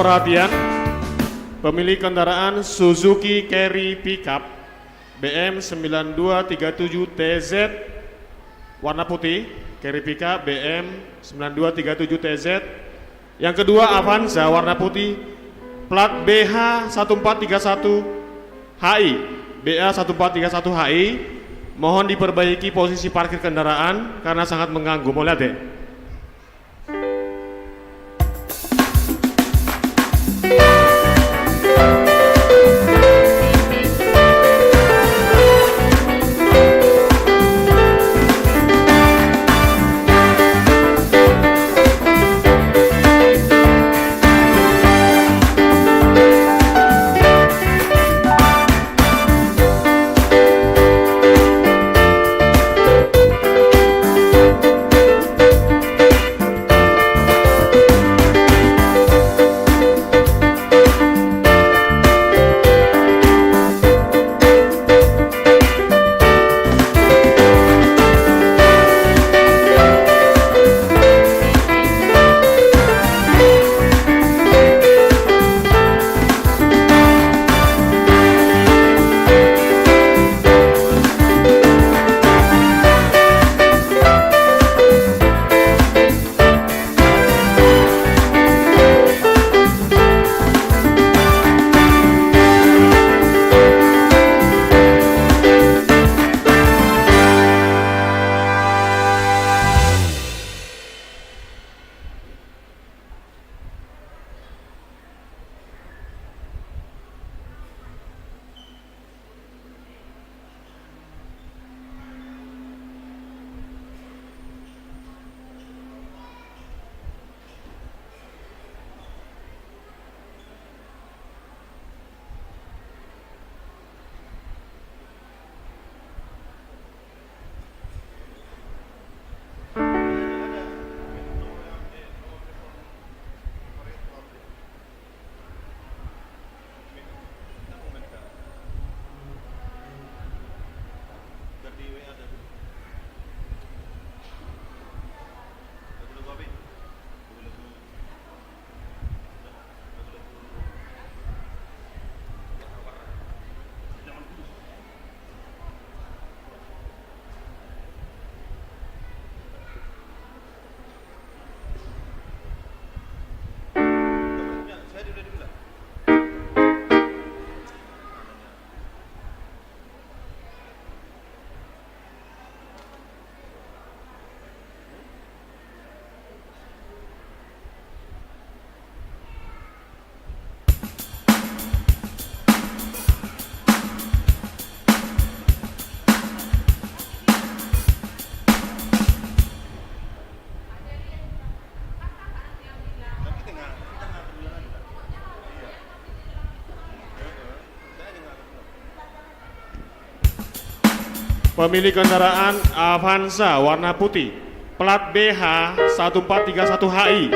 perhatian, pemilik kendaraan Suzuki Carry Pickup BM 9237TZ warna putih, Carry Pickup BM 9237TZ. Yang kedua Avanza warna putih, plat BH1431HI, BA1431HI. Mohon diperbaiki posisi parkir kendaraan karena sangat mengganggu. Mau lihat deh. Pemilik kendaraan Avanza warna putih, plat BH1431HI.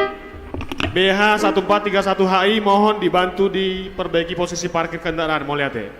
BH1431HI mohon dibantu diperbaiki posisi parkir kendaraan. Mau lihat ya.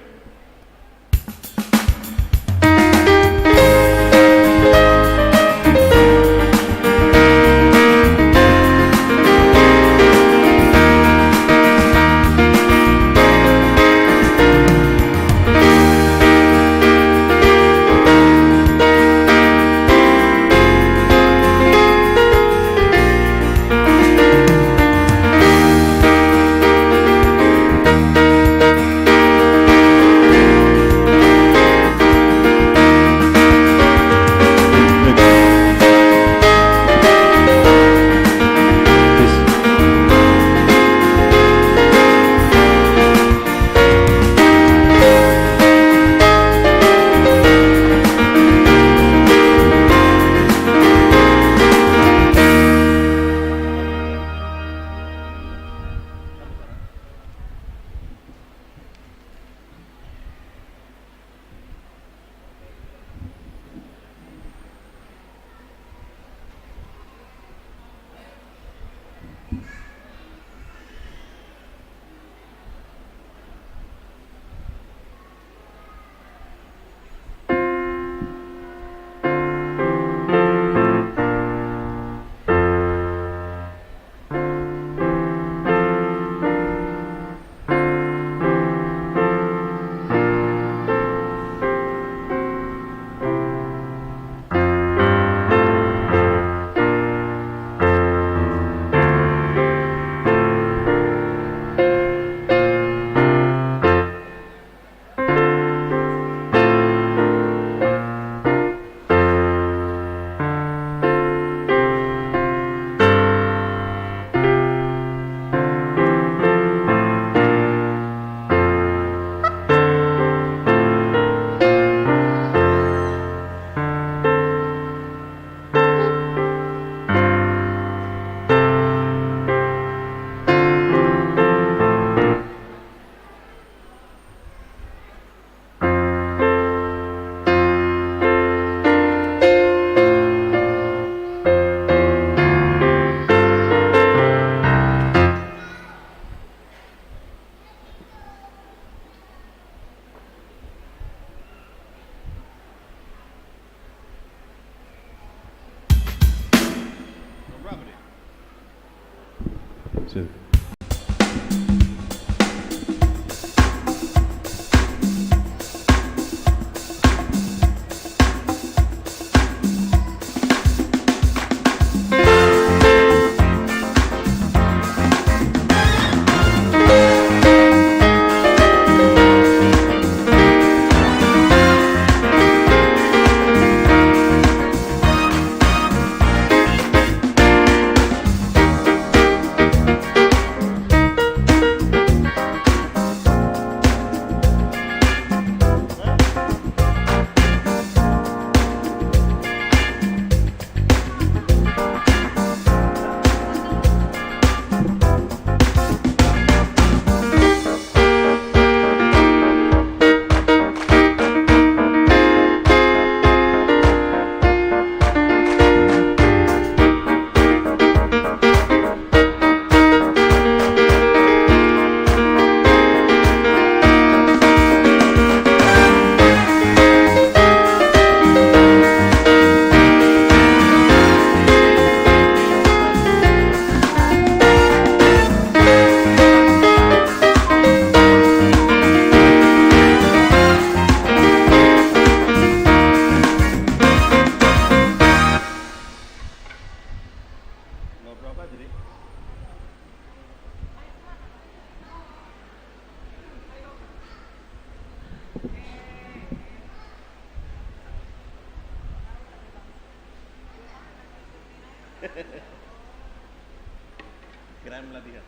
maju. Ngobrol apa jadi? Kirain melatihan.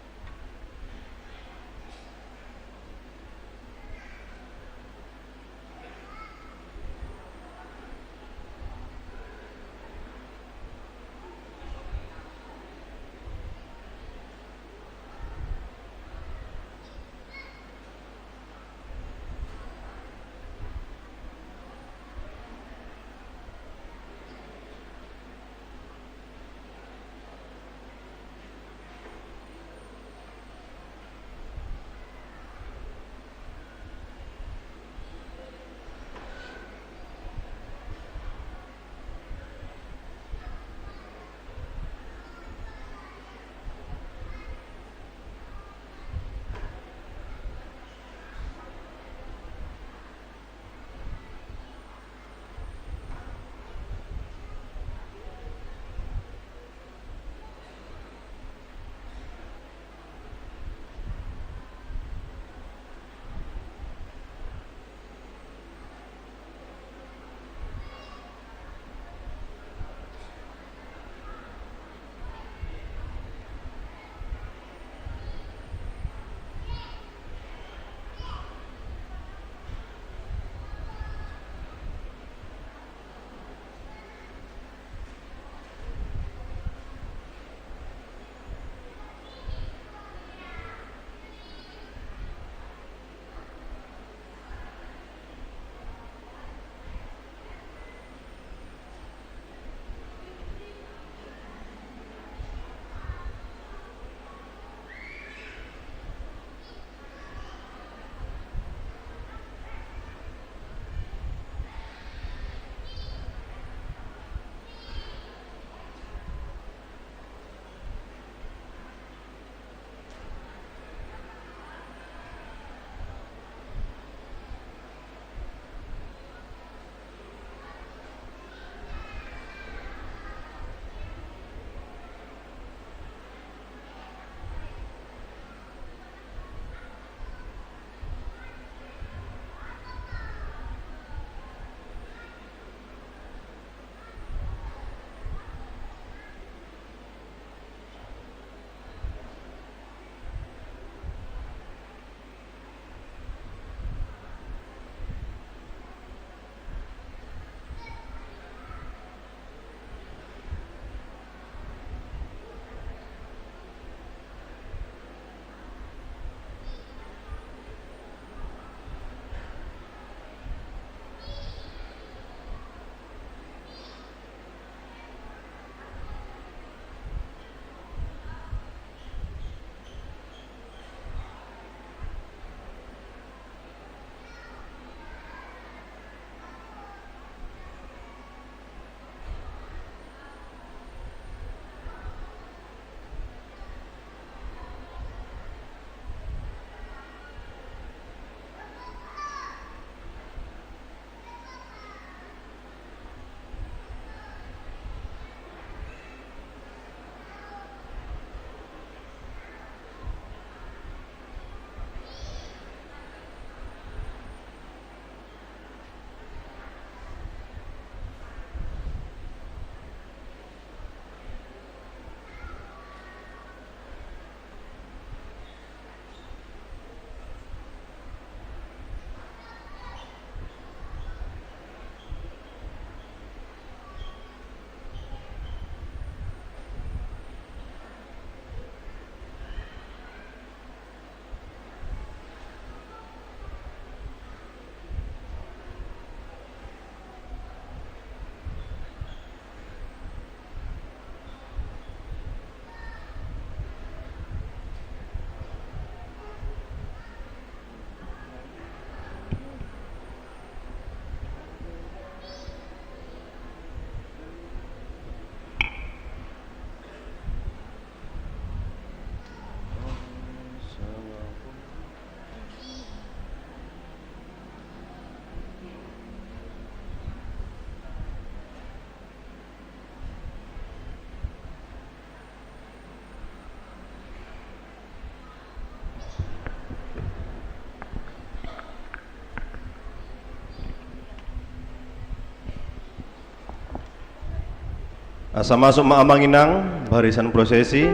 Asa masuk maamanginang barisan prosesi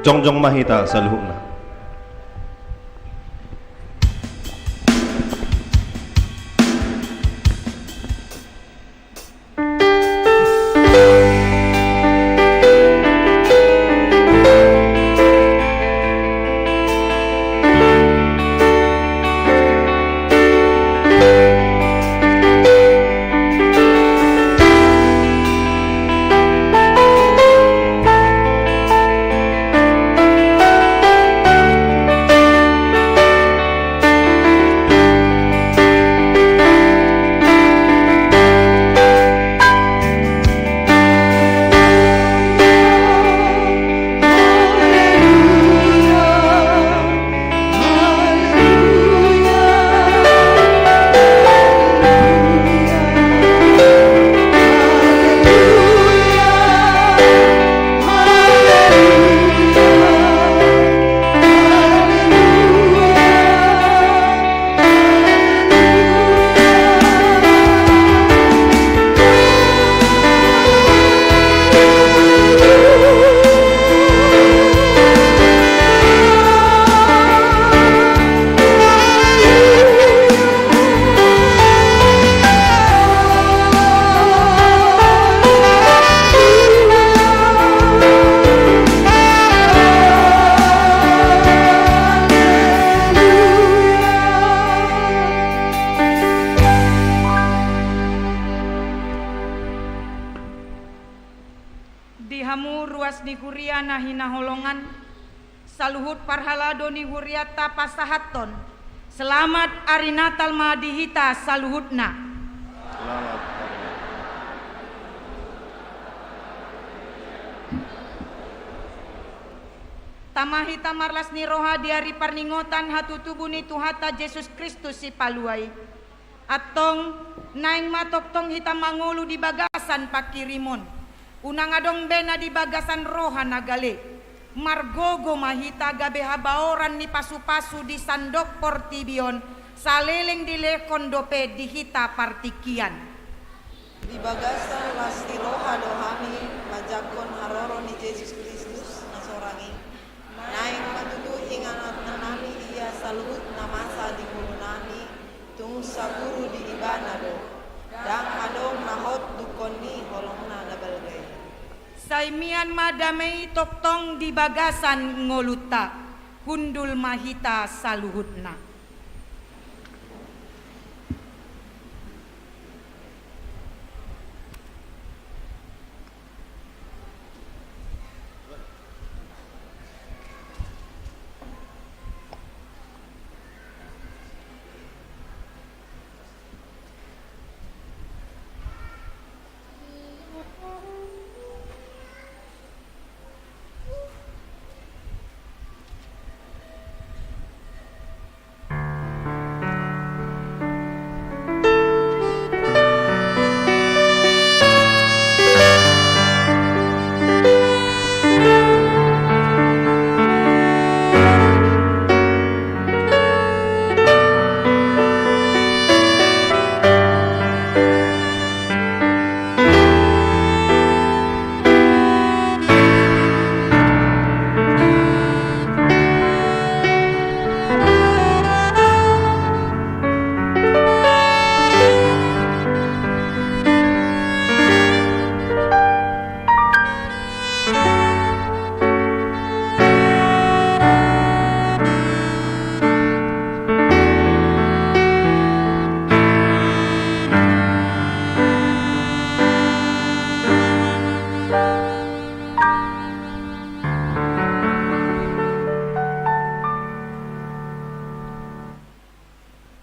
Jongjong Mahita saluhuna. Dihamu ruas ni huria nahina holongan, saluhut parhalado ni huriata pasahaton. Selamat Ari Natal madihita saluhutna. Selamat. Tamahita marlas ni roha di hari parningotan hatutubu ni Tuhata Yesus Kristus si paluai. Atong naing matoktong hita mangulu di bagasan pakirimon. Unang adong bena di bagasan roha nagale. Margogo mahita gabe habaoran ni pasu-pasu di sandok portibion. Saleleng di lekon dope di hita partikian. Di bagasan lasti roha dohami majakon haroro ni Yesus Kristus nasorangi. Naing matutuhi nganat nanami iya saluhut namasa di kulunani. Tung saguru di ibana do. Dang adong nahot dukoni holongna nabalgay. Saimian madamei toktong di bagasan ngoluta. Hundul mahita saluhutna.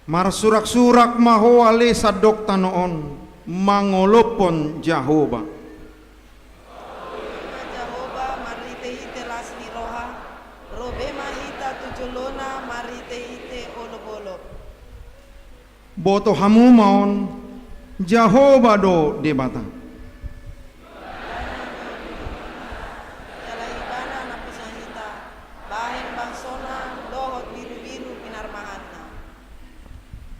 Marsurak-surak maho ale sadok tanoon mangolopon Jehovah. Jehovah marite-hite lasni roha. Robe mahita tujulona marite-hite olo-bolo. Boto hamu maon Jehovah do debata. Jalahibana napusahita. Bahen bangsona dohot biru-biru pinarmahanna.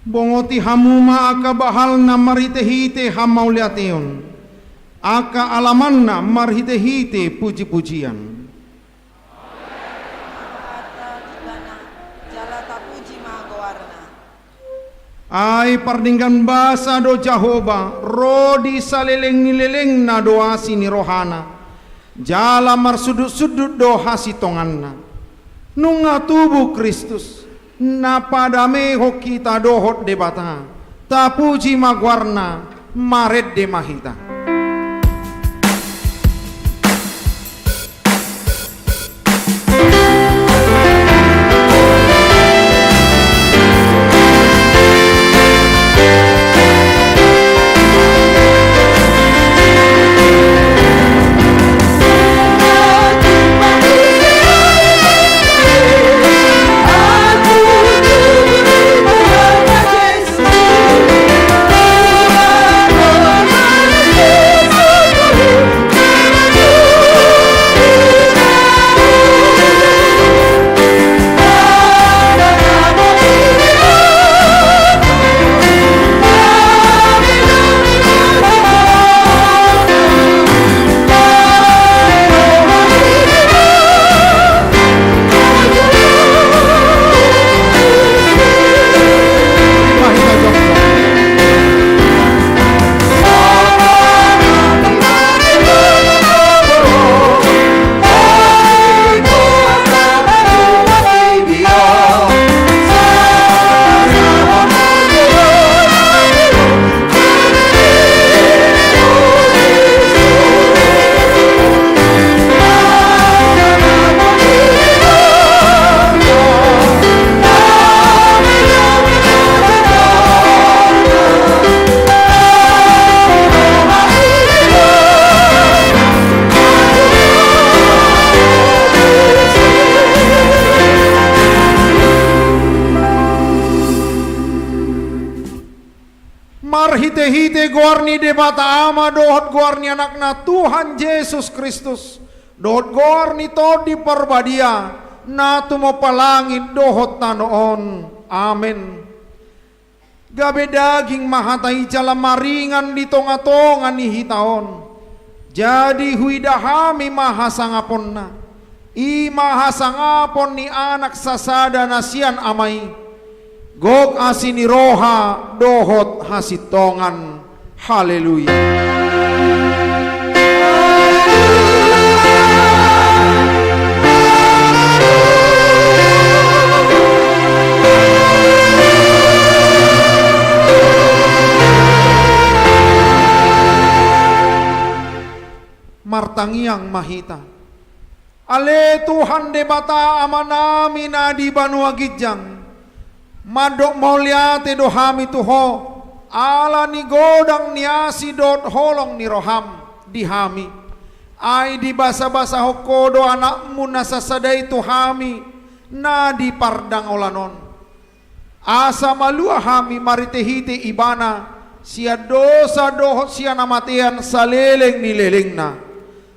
Bongoti hamu ma akabahal na maritehite hamauliation. aka alamanna marhite-hite puji-pujian. Kata digana jala tapuji magowarna. Ai pardinggan basa do Jahoba, rodi saleleng nileleng na doasi ni rohana, jala marsudut-sudut do hasitonganna. Nunga tubuh Kristus, na padame ho kita dohot debata, tapuji magwarna, maret de mahita. Marhite-hite gorni debata ama dohot gorni anakna Tuhan Yesus Kristus, dohot gorni to di perbadia na tumo palangit dohot tanoon. Amen. Gabe daging mahatai jala maringan di tonga-tonga ni hitaon, jadi huidahami mahasangapon na, i mahasangapon ni anak sasada nasian amai, gok asini roha dohot hasitongan. Haleluya. Martangiang mahita, ale Tuhan debata amanami na di Banua Gijang, madok mauliate dohami tuho, ala ni godang niasi dot holong ni roham dihami, ai di basa-basa hokodo anakmu nasasadai tuhami, na di pardang olanon, asa malua hami maritehite ibana, sia dosa dohot sia namatian saleleng ni lelengna,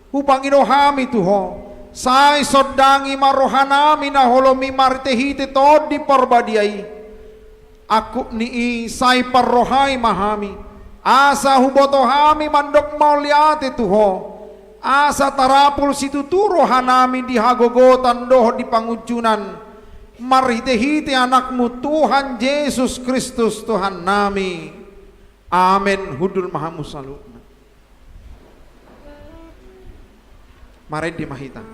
upang idohami tuho, sai sodangi marohanami na holomi maritehite tod di porbadiai, aku ni sai parrohai mahami, asa hubotohami mandok mauliate tuho, asa tarapul situ turohanami di hagogotan doh di pangujunan, marhite-hite anakmu Tuhan Yesus Kristus Tuhan nami. Amin. Hudul mahamu salu. Mari di mahita.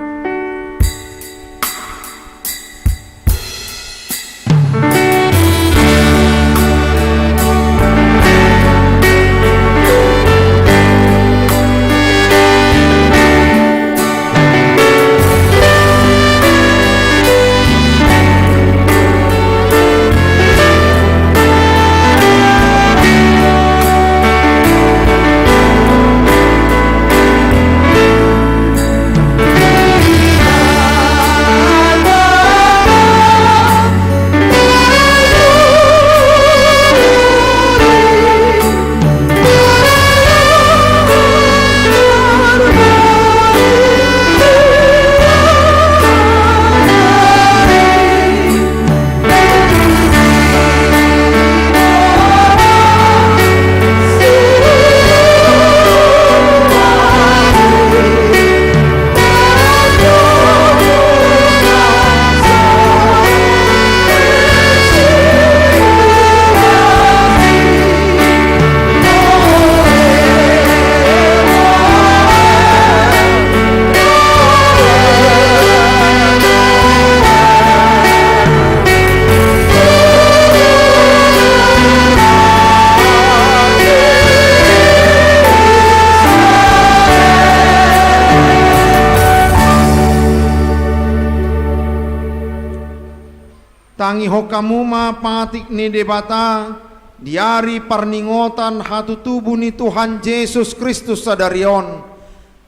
Tangi hokamu ma patik ni debata diari parningotan hatu tubuh ni Tuhan Yesus Kristus sadarion.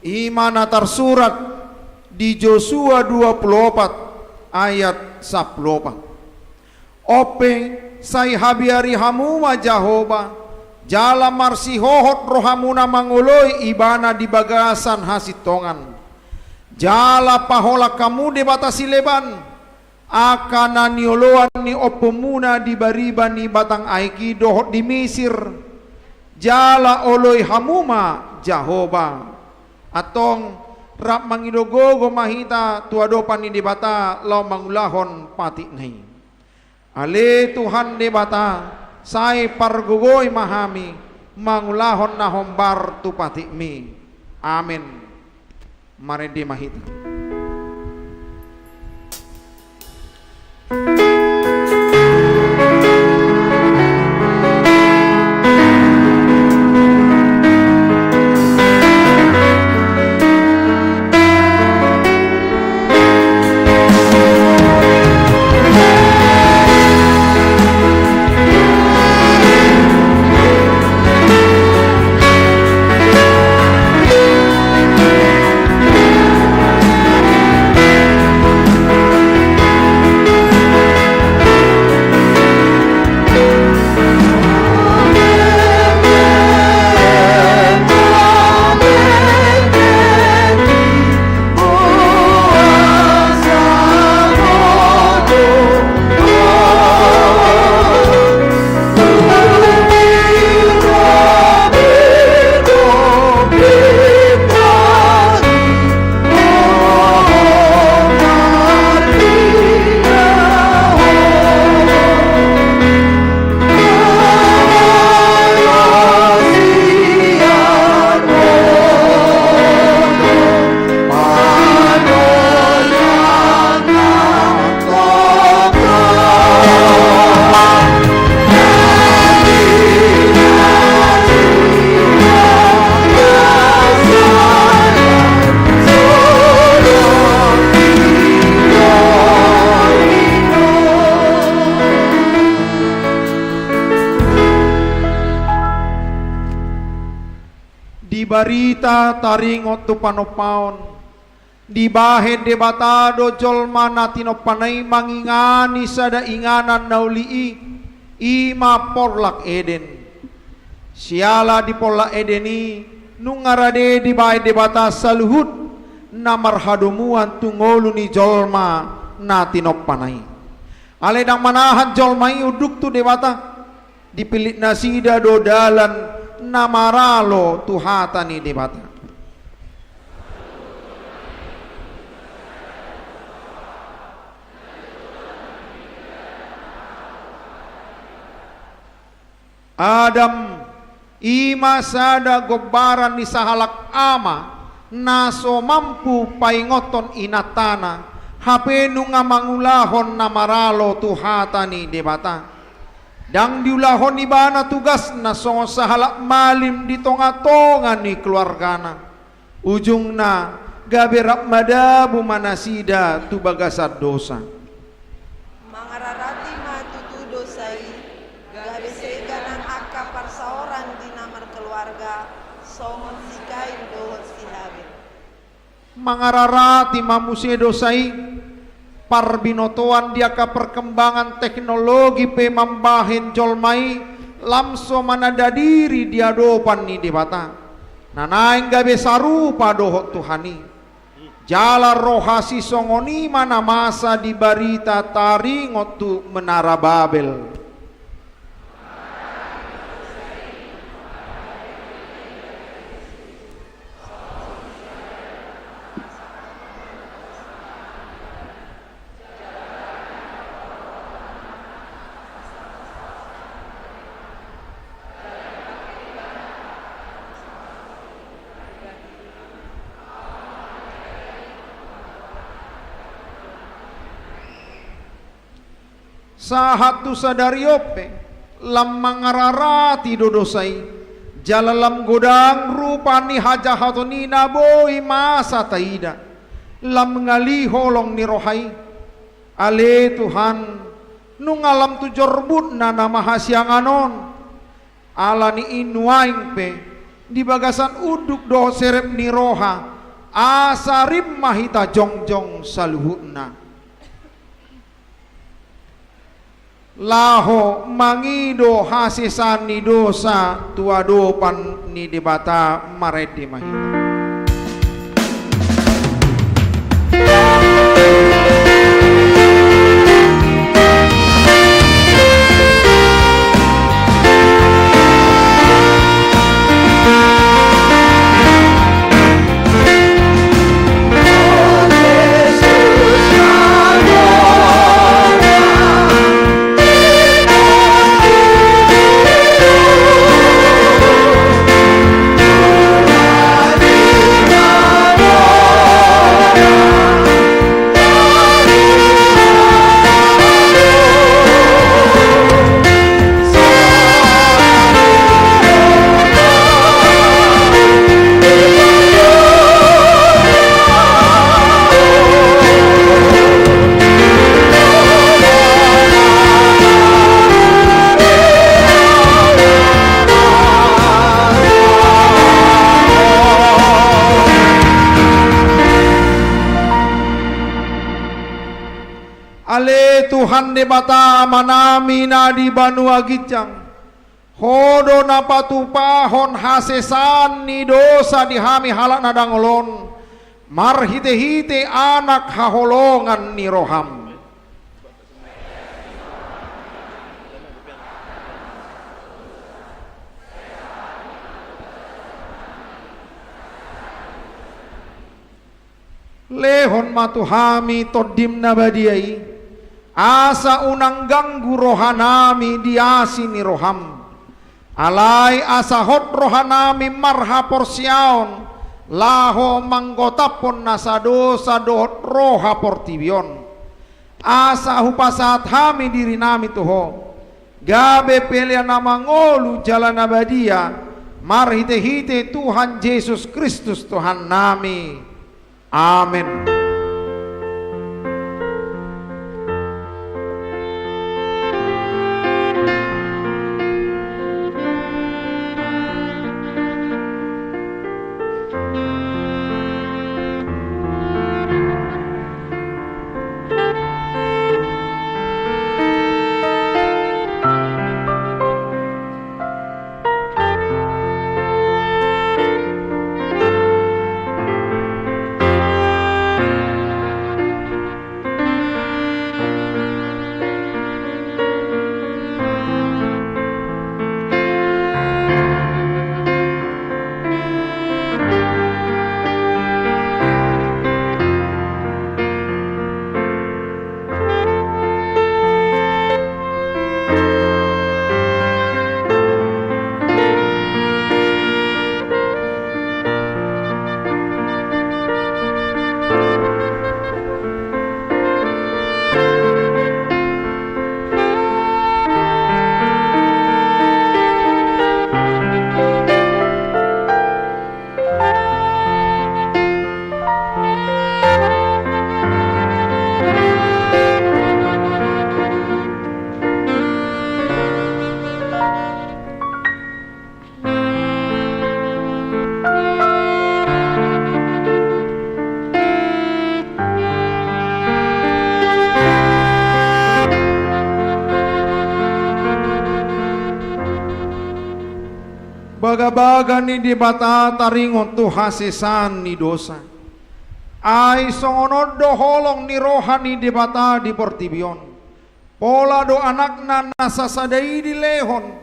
Imana tersurat di Yosua 24 ayat 14. Ope sai habiari hamu ma Jahoba jala marsi hohot rohamuna mangoloi ibana di bagasan hasitongan. Jala pahola kamu debatasi leban akana nioloan ni opomuna di bariban ni batang aiki dohot di Mesir. Jala oloi hamuma Jahoba atong rap mangidogogo mahita tuadopan ni debata lau mangulahon pati nai. Ale Tuhan debata sai pargogoy mahami mangulahon na hombar tu pati mi. Amin. Mari di mahita. Barita taringot tu panopaon di bahe debatado jolma natino panay mangingani sada inganan naulii ima porlak Eden siala di porlak Edeni nungarade di bahe debata saluhut namarhadomuan tungolu ni jolma natino panay aledang manahan jolmai uduk tu debata dipilit nasida dodalan namaralo tuhatani debata. Adam ima sada gobaran ni sahalak ama naso mampu paingoton inatana hapenu nga mangulahon namaralo tuhatani debata. Dang diulahon ibana tugas na songo sahalak malim di tonga-tonga ni keluargana. Ujung na gaberap madabu manasida tu bagasad dosa. Mangararati matutu dosai gabesega nang akka parsaoran di namar keluarga songon sikain dohot sihabit. Mangararati mamuse dosai parbinotoan dia ka perkembangan teknologi pe mambahin jolmai lamso manadadiri dia dopan ni debata nanaing gabe sarupa dohot Tuhani jala rohasi songoni mana masa di barita taringot tu menara Babel. Sahatu sadariope lam mangararati dodosai jalalam godang rupani hajahatoni naboi masa taida lam ngali holong ni rohai ale Tuhan nungalam tu jorbut na nama hasianganon ala ni inuaing pe di bagasan uduk do serep ni roha asarim mahita jongjong saluhutna laho mangido hasisan ni dosa tuadopan ni debata maredi mahita. Ale Tuhan de bata manami na di Banua Gijang hodo na patupahon hasesan ni dosa di hami halak na dangolon marhite-hite anak haholongan ni roham lehon matuhami todim na badiai asa unang ganggu rohanami diasi ni roham alai asa hot rohanami marha porsiaon laho manggotapon nasado sadot roha portibion asa hupasat hami diri nami tuho gabe pelian nama ngolu jalan abadia marhite-hite Tuhan Yesus Kristus Tuhan nami amin. Baga-baga ni di bata taringon tu hasesan ni dosa ai songonod do holong ni rohani di bata di portibion pola do anakna nasasadai di lehon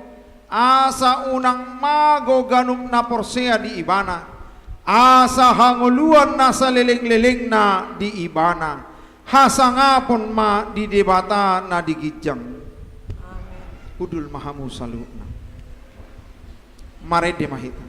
asa unang mago ganum na porsea di ibana asa hanguluan nasa leleng-leleng na di ibana hasangapon ma di debata na di Gijang Udul Mahamu saluna Mare de mahita.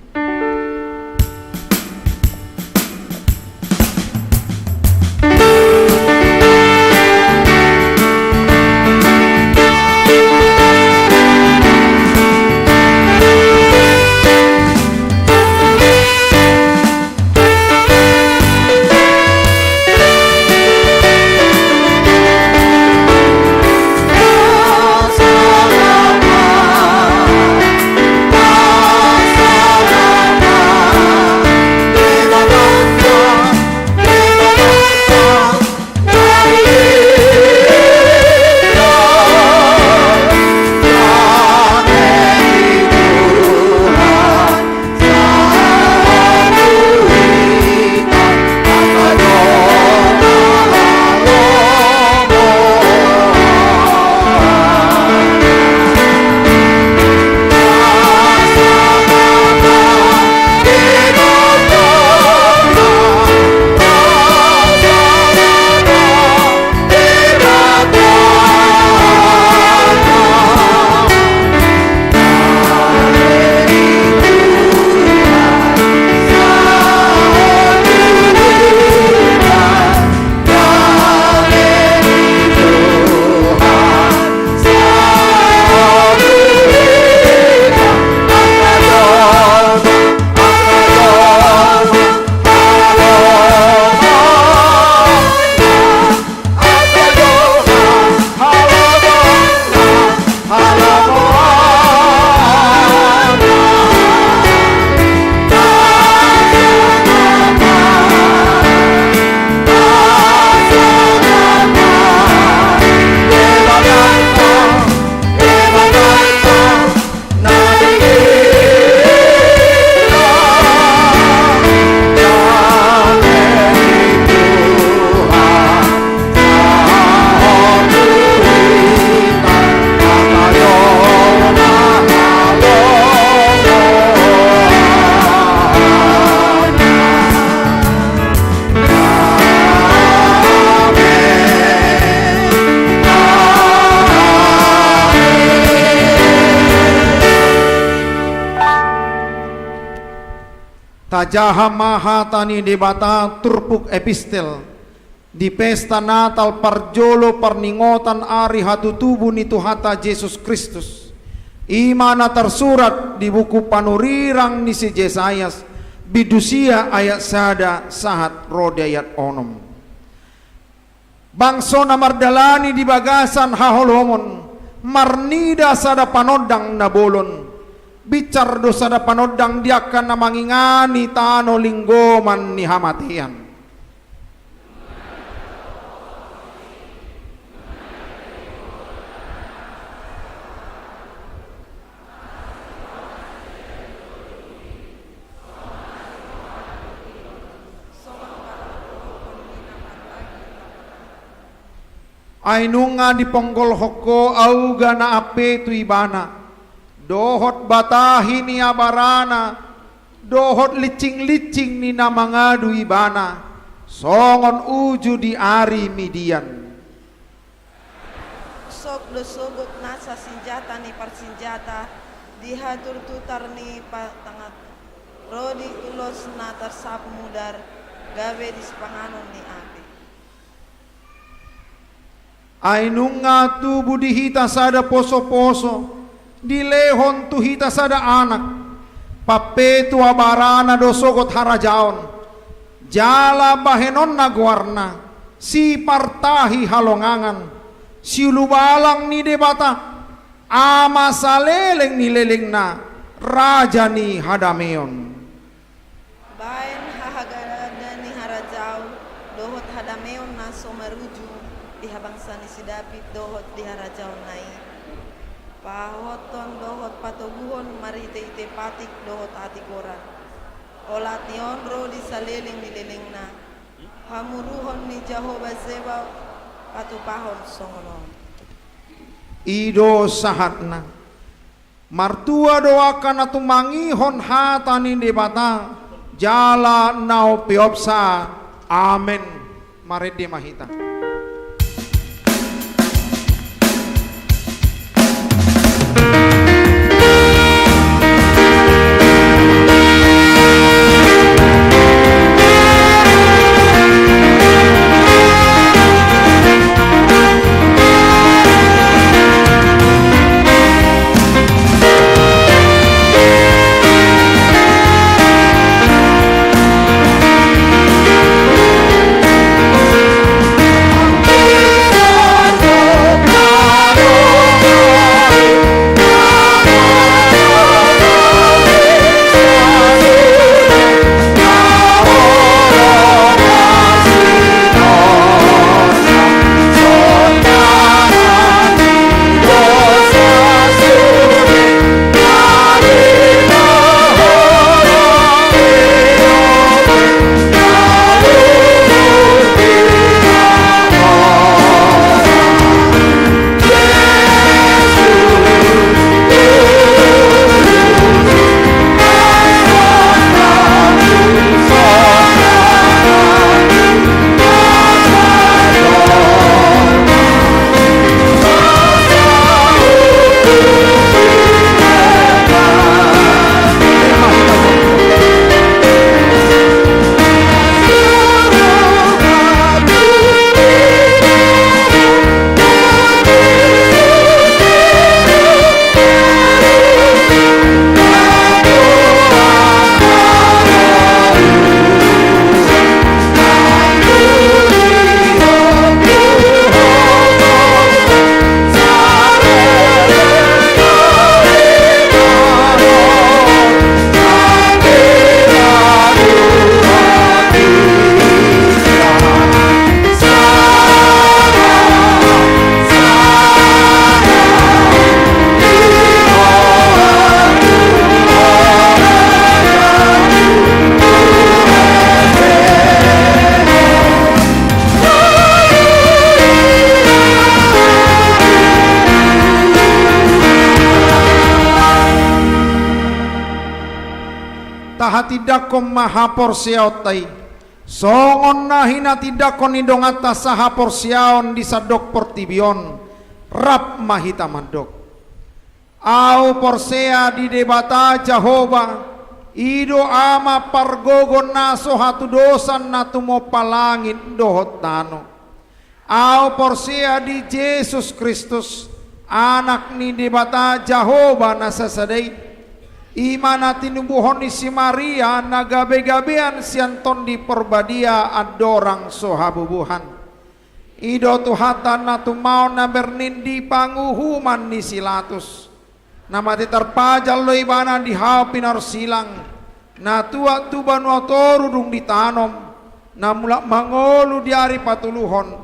tajaha mahatani debata turpuk epistel di pesta Natal parjolo parningotan ari hatutubu ni Tuhata Yesus Kristus. Imana tersurat di buku panurirang ni si Yesayas bidusia ayat sada sahat rode ayat onom. Bangso na mardalani di bagasan haholomon marnida sada panodang nabolon. Bicar dosa da panodang diakan na mangingani tano linggoman ni hamatian. Ainunga di ponggol hoko auga na ape tu ibana. Dohot batahi ni abarana, dohot licing-licing ni namangadu ibana, songon uju di ari Midian. Sok dosobot nasa senjata ni persenjata, dihatur tutar ni patangat, rodi ulos na tersap mudar, gawe di sepanganon ni api. Ainunga tu budihita sada poso-poso, dilehon tu hita sada anak papetu abarana dosogot harajaon jala bahenon nagwarna si partahi halongangan si lubalang ni debata ama saleleng ni leleng na raja ni hadameon Baen hahagada ni harajau, dohot hadameon na someruju, dihabangsa ni si David dohot di harajau nai. Pahoton dohot patoguhon marite-ite patik dohot ati koran. Olation ro di saliling ni lelengna. Hamuruhon ni Jehovah Zeba patupahon songonon. ido sahatna martua doakan atu mangihon hatani debata jala nau piopsa amen marede mahita. Tahatidakom mahapor siautai songon nahina tidakon idong atas sahapor siaon di sadok portibion rap mahita mandok au porsea di debata Jehovah Ido ama pargogo naso hatu dosan natu mo palangit dohot tano. Au porsia di Yesus Kristus anak ni debata Jehovah nasasadai. Imana tinubuhon ni si Maria nagabe-gabean sianton di perbadia adorang sohabubuhan. Ido tuhatan na tumao na bernindi panguhuman ni silatus. Namati terpajal lo ibana di hapin silang. Na tua tuban watoru dung ditanom. Na mulak mangolu di ari patuluhon.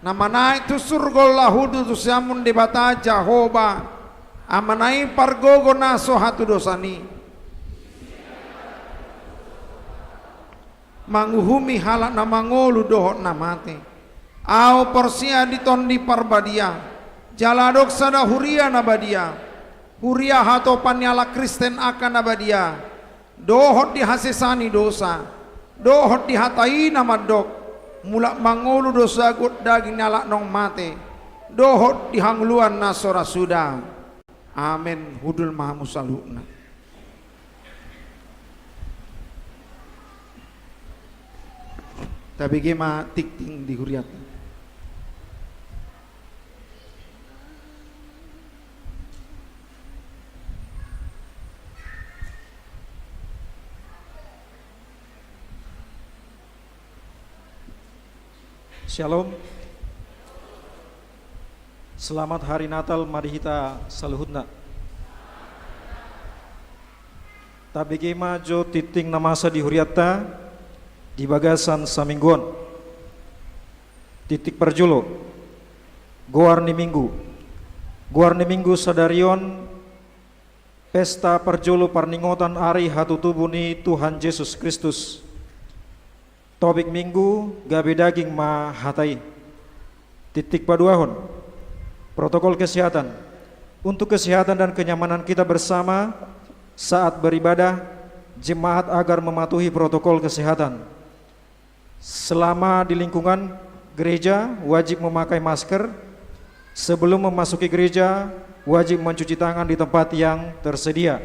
Na manai tu surgol lahudu tu siamun di bata Jehovah. Amanai pargogo naso hatu dosani manguhumi halak na mangolu dohot na mate au porsia diton di parbadia jaladok sada huria na badia huria hato panyala Kristen akan na badia dohot di hasesani dosa dohot di hatai na madok mulak mangolu dosa gut daging nyalak nong mate dohot di hangluan nasora sudah. Amin. Hudul maha musalukna. Tapi gema tikting di huriat. Shalom. Selamat hari Natal, mari kita saluhutna. Tabigi majo titing namasa di huriata di bagasan samingguan. Titik perjulo. Goarni minggu. Goarni minggu sadarion pesta perjulo parningotan ari hatutubuni Tuhan Yesus Kristus. Tobik minggu gabe daging ma hatai. Titik paduahon. Protokol kesehatan. Untuk kesehatan dan kenyamanan kita bersama saat beribadah, jemaat agar mematuhi protokol kesehatan. Selama di lingkungan gereja wajib memakai masker. Sebelum memasuki gereja wajib mencuci tangan di tempat yang tersedia.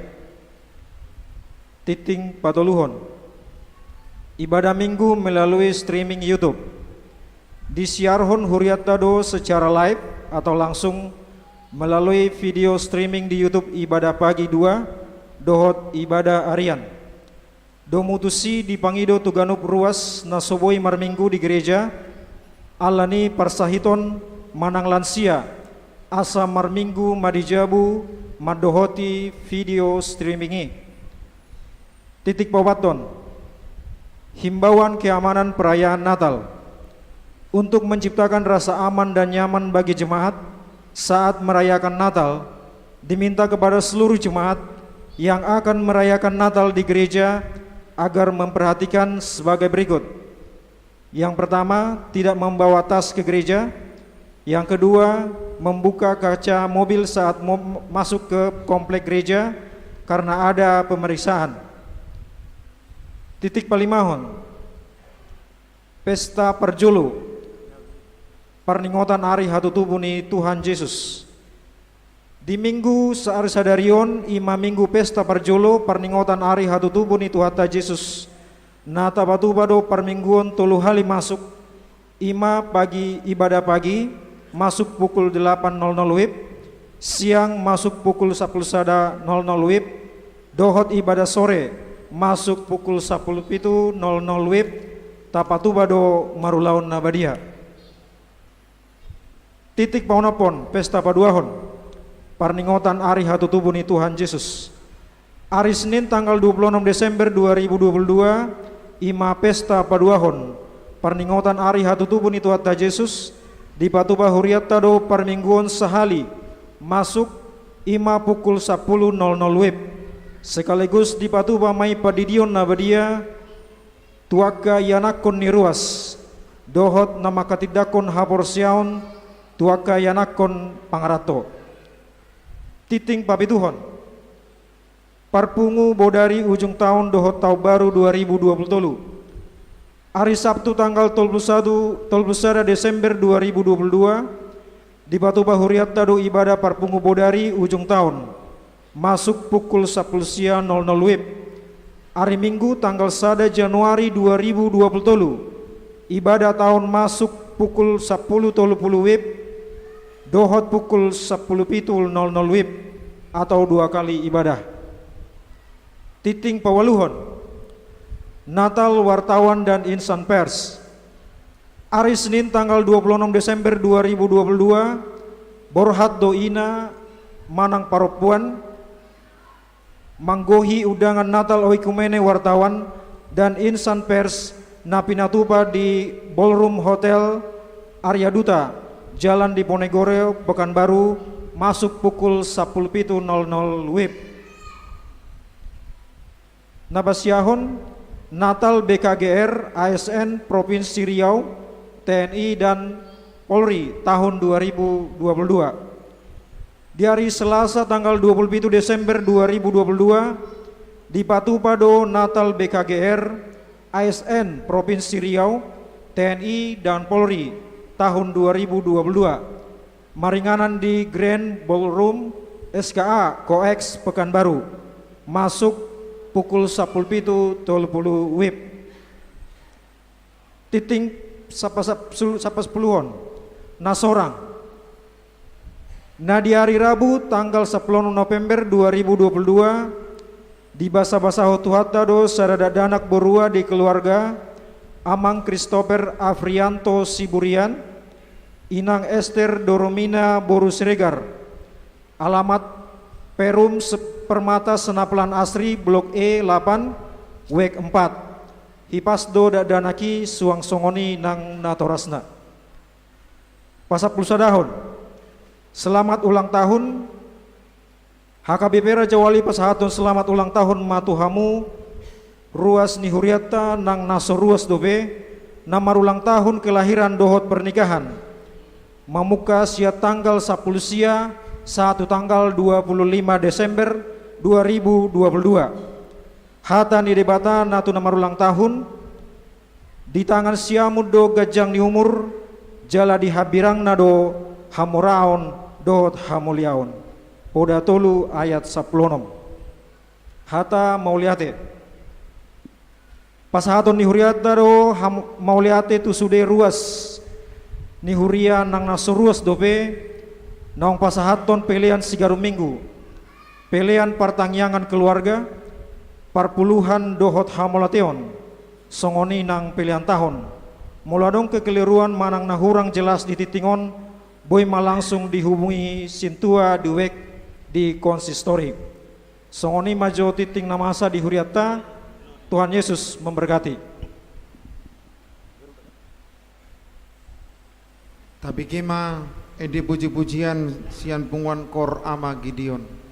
Titing patoluhon. Ibadah minggu melalui streaming YouTube. Disiarhon huriat dado secara live atau langsung melalui video streaming di YouTube ibadah pagi 2 dohot ibadah harian. Domutusi di pangido tuganup ruas nasoboi marminggu di gereja alani parsahiton manang lansia asa marminggu madijabu madohoti video streamingi. Titik pawaton. Himbauan keamanan perayaan Natal. Untuk menciptakan rasa aman dan nyaman bagi jemaat saat merayakan Natal, diminta kepada seluruh jemaat yang akan merayakan Natal di gereja agar memperhatikan sebagai berikut. Yang pertama, tidak membawa tas ke gereja. Yang kedua, membuka kaca mobil saat masuk ke komplek gereja karena ada pemeriksaan. Titik palimahon. Pesta perjulu. Parningotan ari hatutubuni Tuhan Yesus. Di minggu saari sadarion ima minggu pesta perjolo parningotan ari hatutubuni Tuhata Yesus. Nata batu bado parmingguon tolu hali masuk. Ima pagi ibadah pagi masuk pukul 8.00 WIB. Siang masuk pukul 11.00 WIB. Dohot ibadah sore masuk pukul 11.00 WIB. Tapatu bado marulaun nabadia. Titik paunapon pesta paduahon parningotan ari hatutubuni Tuhan Yesus. Hari Senin tanggal 26 Desember 2022 ima pesta paduahon parningotan ari hatutubuni Tuhata Yesus di Patuba Huriat tado parmingguon sahali masuk ima pukul 10.00 WIB. Sekaligus di Patuba mai padidion nabadia tuaka yanakon niruas dohot nama katidakon haporsiaon tuaka yanakon pangarato. Titing papituhon. Parpungu bodari ujung tahun dohot tahun baru 2020. Hari Sabtu tanggal 31 Desember 2022 di Patuba Huriat tado ibadah parpungu bodari ujung tahun masuk pukul 10.00 WIB. hari Minggu tanggal 1 Januari 2020 ibadah tahun masuk pukul 10.30 WIB dohot pukul 10.00 WIB atau 2 kali ibadah. Titing Pawaluhon Natal Wartawan dan Insan Pers hari Senin tanggal 26 Desember 2022 Borhat Doina Manang Paropuan manggohi undangan Natal Oikumene Wartawan dan Insan Pers Napinatupa di Ballroom Hotel Arya Duta Jalan Diponegoro Pekanbaru masuk pukul 10.00 WIB. Nabasyahon Natal BKGR ASN Provinsi Riau TNI dan Polri tahun 2022. Di hari Selasa tanggal 27 Desember 2022 di Patupado Natal BKGR ASN Provinsi Riau TNI dan Polri tahun 2022. Maringanan di Grand Ballroom SKA Coex Pekanbaru masuk pukul 10.30 WIB. Titing sapa sepuluhon Nasorang di hari Rabu tanggal 10 November 2022 di basa-basa Hotuhata do sarada danak borua di keluarga Amang Christopher Afrianto Siburian Inang Esther Doromina Boru Siregar alamat Perum Permata Senaplan Asri Blok E 8 Wek 4 Hipasdo Dadanaki Suang Songoni Nang Natorasna. Pasap Lusadahon selamat ulang tahun HKBP Raja Wali Pasahaton selamat ulang tahun matuhamu ruas nihuriata nang naso ruas dobe namar ulang tahun kelahiran dohot pernikahan mamuka sia tanggal 10 sia 1 tanggal 25 Desember 2022 hata ni debata natu namar ulang tahun di tangan siamudo gajang ni umur jala di habirang nado hamoraon dohot hamuliaon poda tolu ayat 10 hata mauliate pasahaton nihuriata do mauliate tu sude ruas nihuria nang naso ruas dope naong pasahaton pelean sigaru minggu pelean partangyangan keluarga parpuluhan dohot hamolateon songoni nang pelean tahun muladong kekeliruan manang nahurang jelas di titingon boy malangsung dihubungi sintua duwek di konsistori songoni majo titing namasa di huriata Tuhan Yesus memberkati. Tapi kema edi puji-pujian sian punguan kor ama Gideon.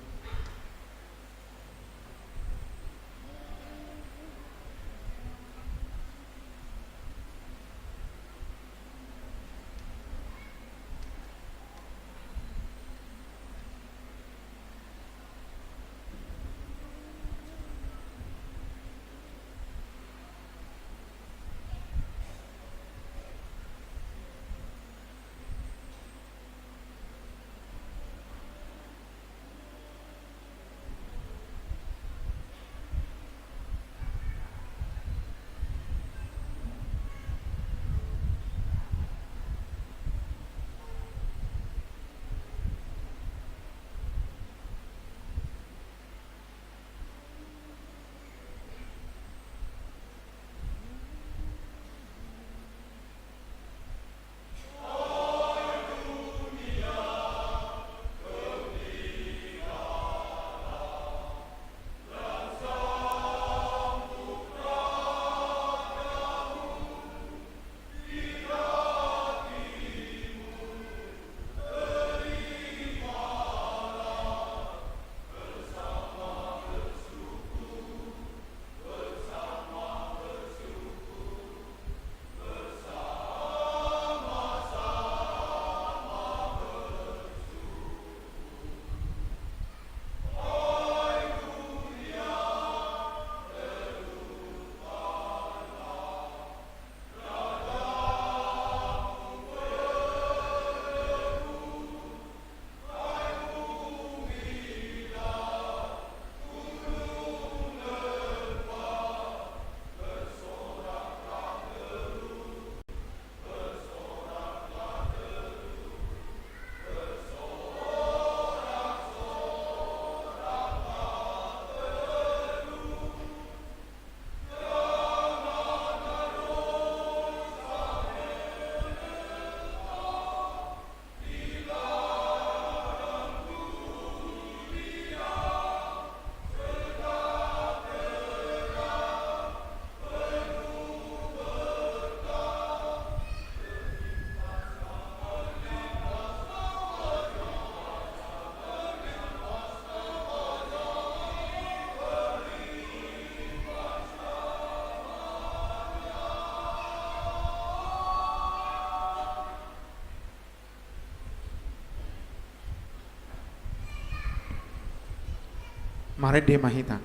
Mari de mahita.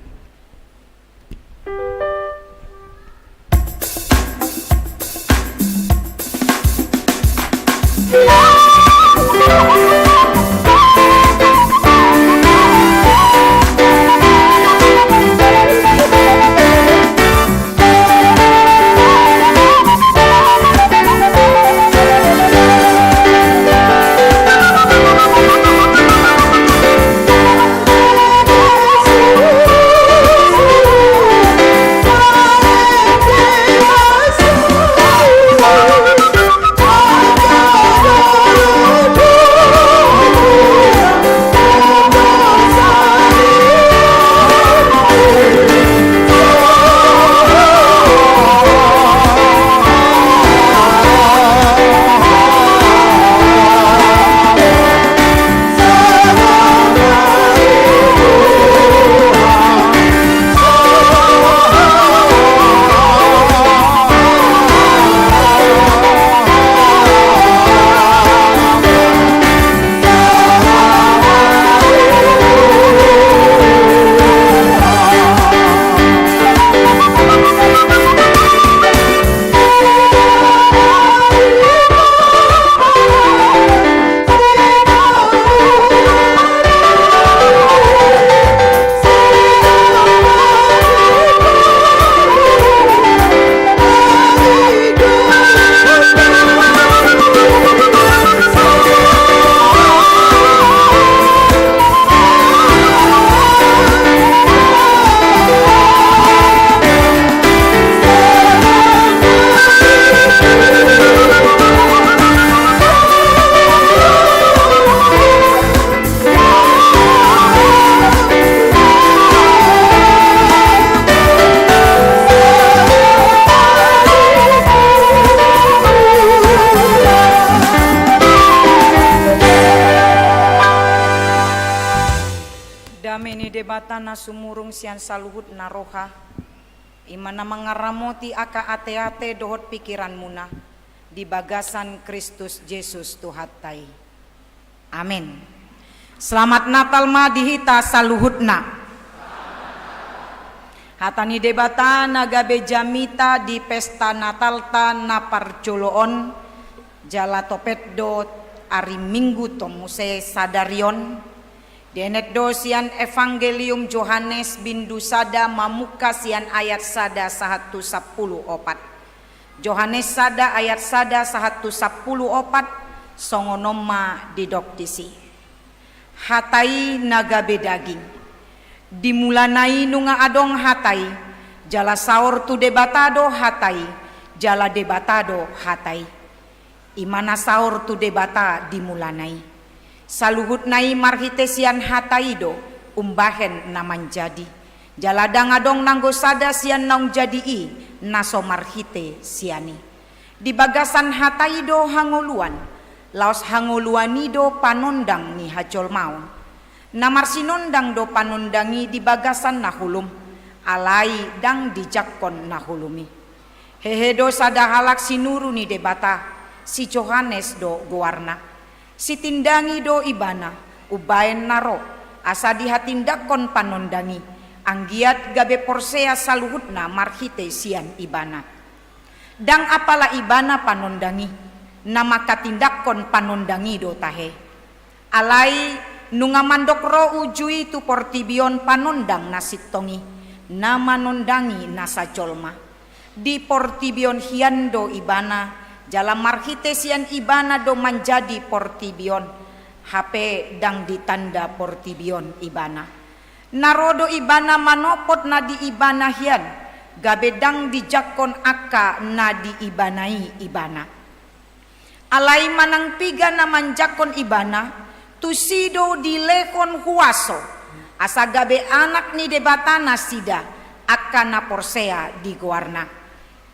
Debatana sumurung sian saluhut naroha imana mangaramoti aka ate-ate dohot pikiran muna di bagasan Kristus Yesus Tuhatai. Amin. Selamat Natal ma dihita saluhutna. Hatani debatana gabe jamita di pesta Natalta na parcoloon jala topet do ari Minggu tomuse sadarion. Denet dosian Evangelium Yohanes bindu sada mamuka sian ayat sada 110 opat. Yohanes sada ayat sada 110 opat songonoma didoktisi. Hatai nagabe daging. Dimulanai nunga adong hatai. Jala saur tu debatado hatai. Jala debatado hatai. Imana saur tu debata dimulanai. Saluhut nai marhitesian hataido umbahen naman jadi jaladang adong nanggo sada sian naung jadi i naso marhite siani di bagasan hataido hangoluan laos hangoluanido panondang ni hajol maun namar sinondang do panondangi di bagasan nahulum alai dang dijakkon nahulumi hehedo sada halak sinuru ni debata si Yohanes do gowarna si tindangi do ibana ubaen naro asa dihatindakon panondangi anggiat gabe porsea saluhutna marhite sian ibana dang apala ibana panondangi nama katindakon panondangi do tahe alai nunga mandok ro ujui tu portibion panondang nasittongi nama nondangi nasa jolma di portibion hiando ibana jalan marhite sian ibana do menjadi portibion HP dang ditanda portibion ibana narodo ibana manopot na di ibana hian gabedang dijakon akka na di ibanai ibana alai manang piga na manjakon ibana tusido dilekon huaso asa gabe anak ni debatana sida akka na porsea di guarna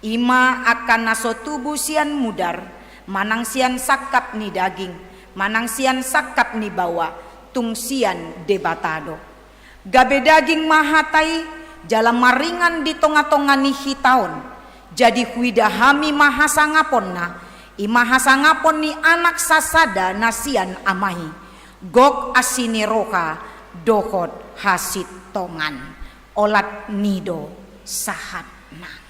ima akan naso tubuh sian mudar manang sian sakap ni daging manang sian sakap ni bawa tung sian debatado gabe daging mahatai jalan maringan di tonga-tonga ni hitaon jadi huidahami mahasangapon na imahasangapon ni anak sasada nasian amahi gok asini roka dohot hasit tongan olat nido sahat nang.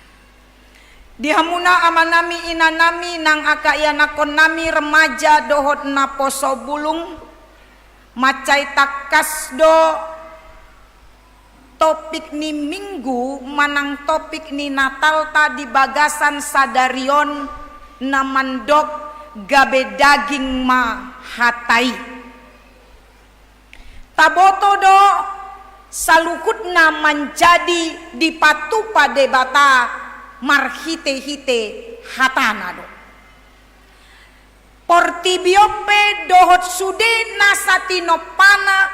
Dihamuna amanami inanami nang akayanakon nami remaja dohot na poso bulung macai takas do topik ni minggu manang topik ni Natal ta di bagasan sadarion na mandok gabe daging ma hatai. Taboto do salukutna menjadi di patupa debata marhite-hite hatana do. Portibiope dohot sude nasatino pana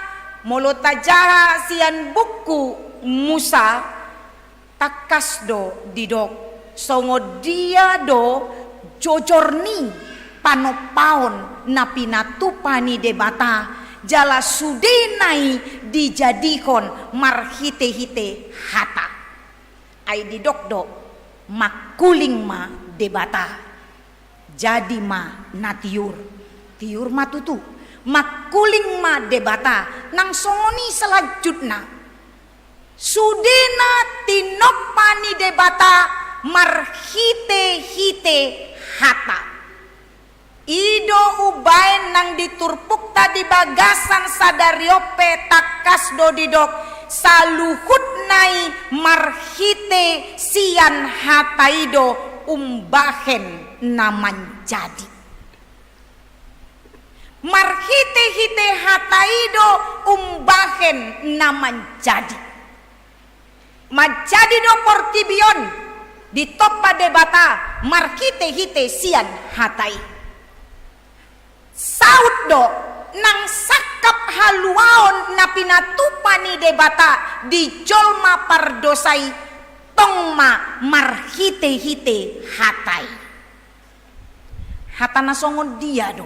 molotajaha sian buku Musa takas do didok songo dia do jojorni panopaon na pinatupani debata jala sude nai dijadikon marhite-hite hata. Ai didok do makuling ma debata jadi ma natiur tiur matutu makuling ma debata nang songoni selanjutna sudena tinopani debata marhite-hite hata ido ubain nang diturpuk tadi bagasan sadariope takas do didok saluhut nai marhite sian hataido umbahen naman jadi marhite-hite hataido umbahen naman jadi majadi do portibion di topa debata marhite-hite sian hatai saud do nang sakap haluaon na pinatupani debata di jolma pardosai tongma marhite-hite hatai hatana songon dia do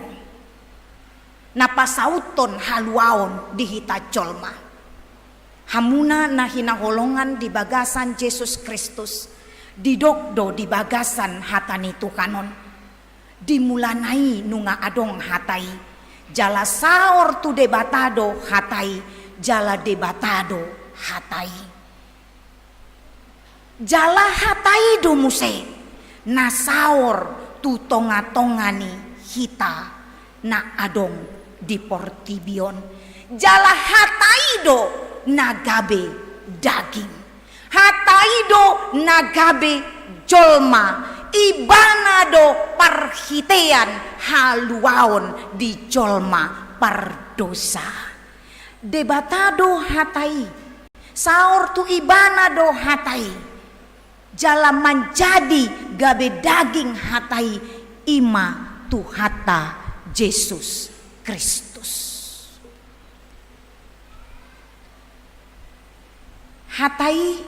napasauton haluaon di hita jolma hamuna na hinaholongan di bagasan Yesus Kristus didokdo di bagasan hatani tukanon dimulanai nunga adong hatai jala saor tu debatado hatai jala debatado hatai jala hatai do muse na saor tu tonga-tongani hita na adong di portibion jala hatai do nagabe daging hatai do nagabe jolma ibana do parhitean haluaon di jolma pardosa debatado hatai saor tu ibana do hatai jala menjadi gabe daging hatai ima tu hata Yesus Kristus hatai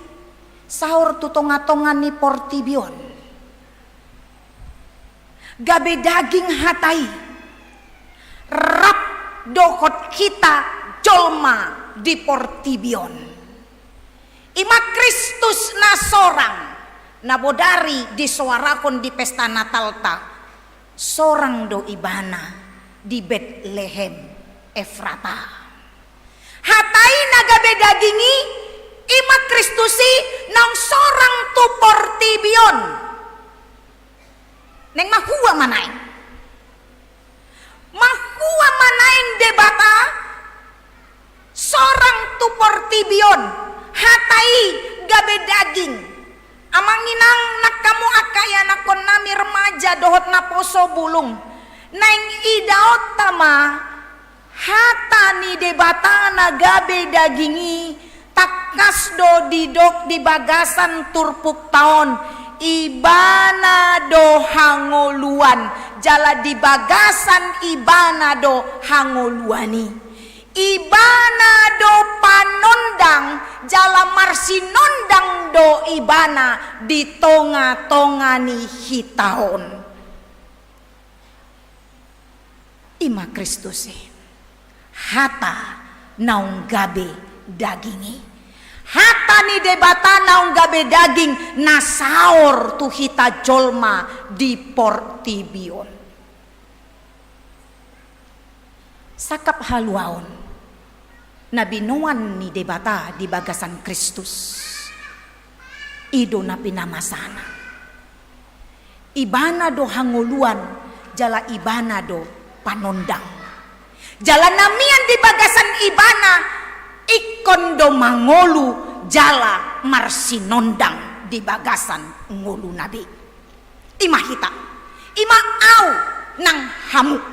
saur tu tonga-tonga ni portibion gabe daging hatai rap dokot kita jolma di portibion ima Kristus na sorang nabodari disuarakon di pesta Natal ta sorang do ibana di Betlehem Efrata hatai nagabe dagingi ima Kristusi nang sorang tu portibion neng mahua manain debata sorang tu portibion hatai gabe daging amanginang nakamu akaya nakon nami remaja dohot na poso bulung neng idaot tama hata ni debata na gabe dagingi takas do didok di bagasan turpuk taon ibana do hangoluan jala di bagasan ibana do hangoluani ibana do panondang jala marsinondang do ibana di tonga-tongani hitaon ima Kristus hata naung gabe dagingi hata ni debata naung gabe daging nasaor tu hita jolma di portibion sakap haluaon Nabi Noan ni debata di bagasan Kristus. Ido na pinamasana. Ibana do hanguluan, jala ibana do panondang. Jala namian di bagasan ibana, ikon do mangolu jala marsinondang di bagasan ngulu nabi. Ima hita, ima au nang hamuk.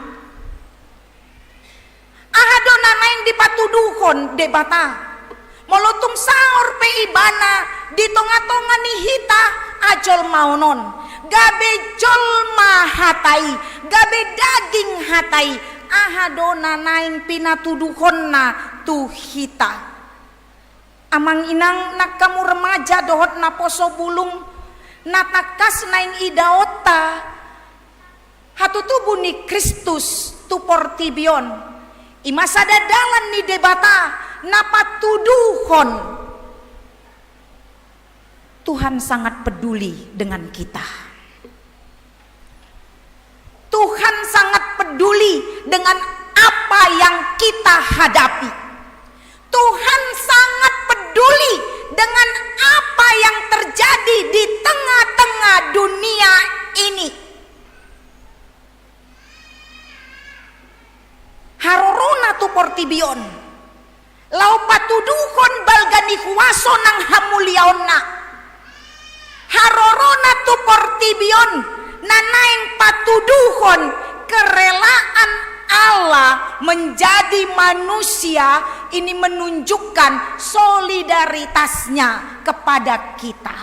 Ahado nanaing dipatuduhon debata. Molotung saur pe ibana di tonga-tonga ni hita ajol maunon. Gabe jolma hatai, gabe daging hatai. Ahado nanaing pinatuduhon na tu hita. Amang inang nakamu remaja dohot na poso bulung natakas naing idaota. Hatutubu ni Kristus tu portibion. Imasa dadalan ni debata napatuduhon. Tuhan sangat peduli dengan kita. Tuhan sangat peduli dengan apa yang kita hadapi. Tuhan sangat peduli dengan apa yang terjadi di tengah-tengah dunia ini. Harorona tu portibion. Lau patuduhon balgani kuwaso nang hamuliaonna. Harorona tu portibion nanaing patuduhon kerelaan Allah menjadi manusia ini menunjukkan solidaritasnya kepada kita.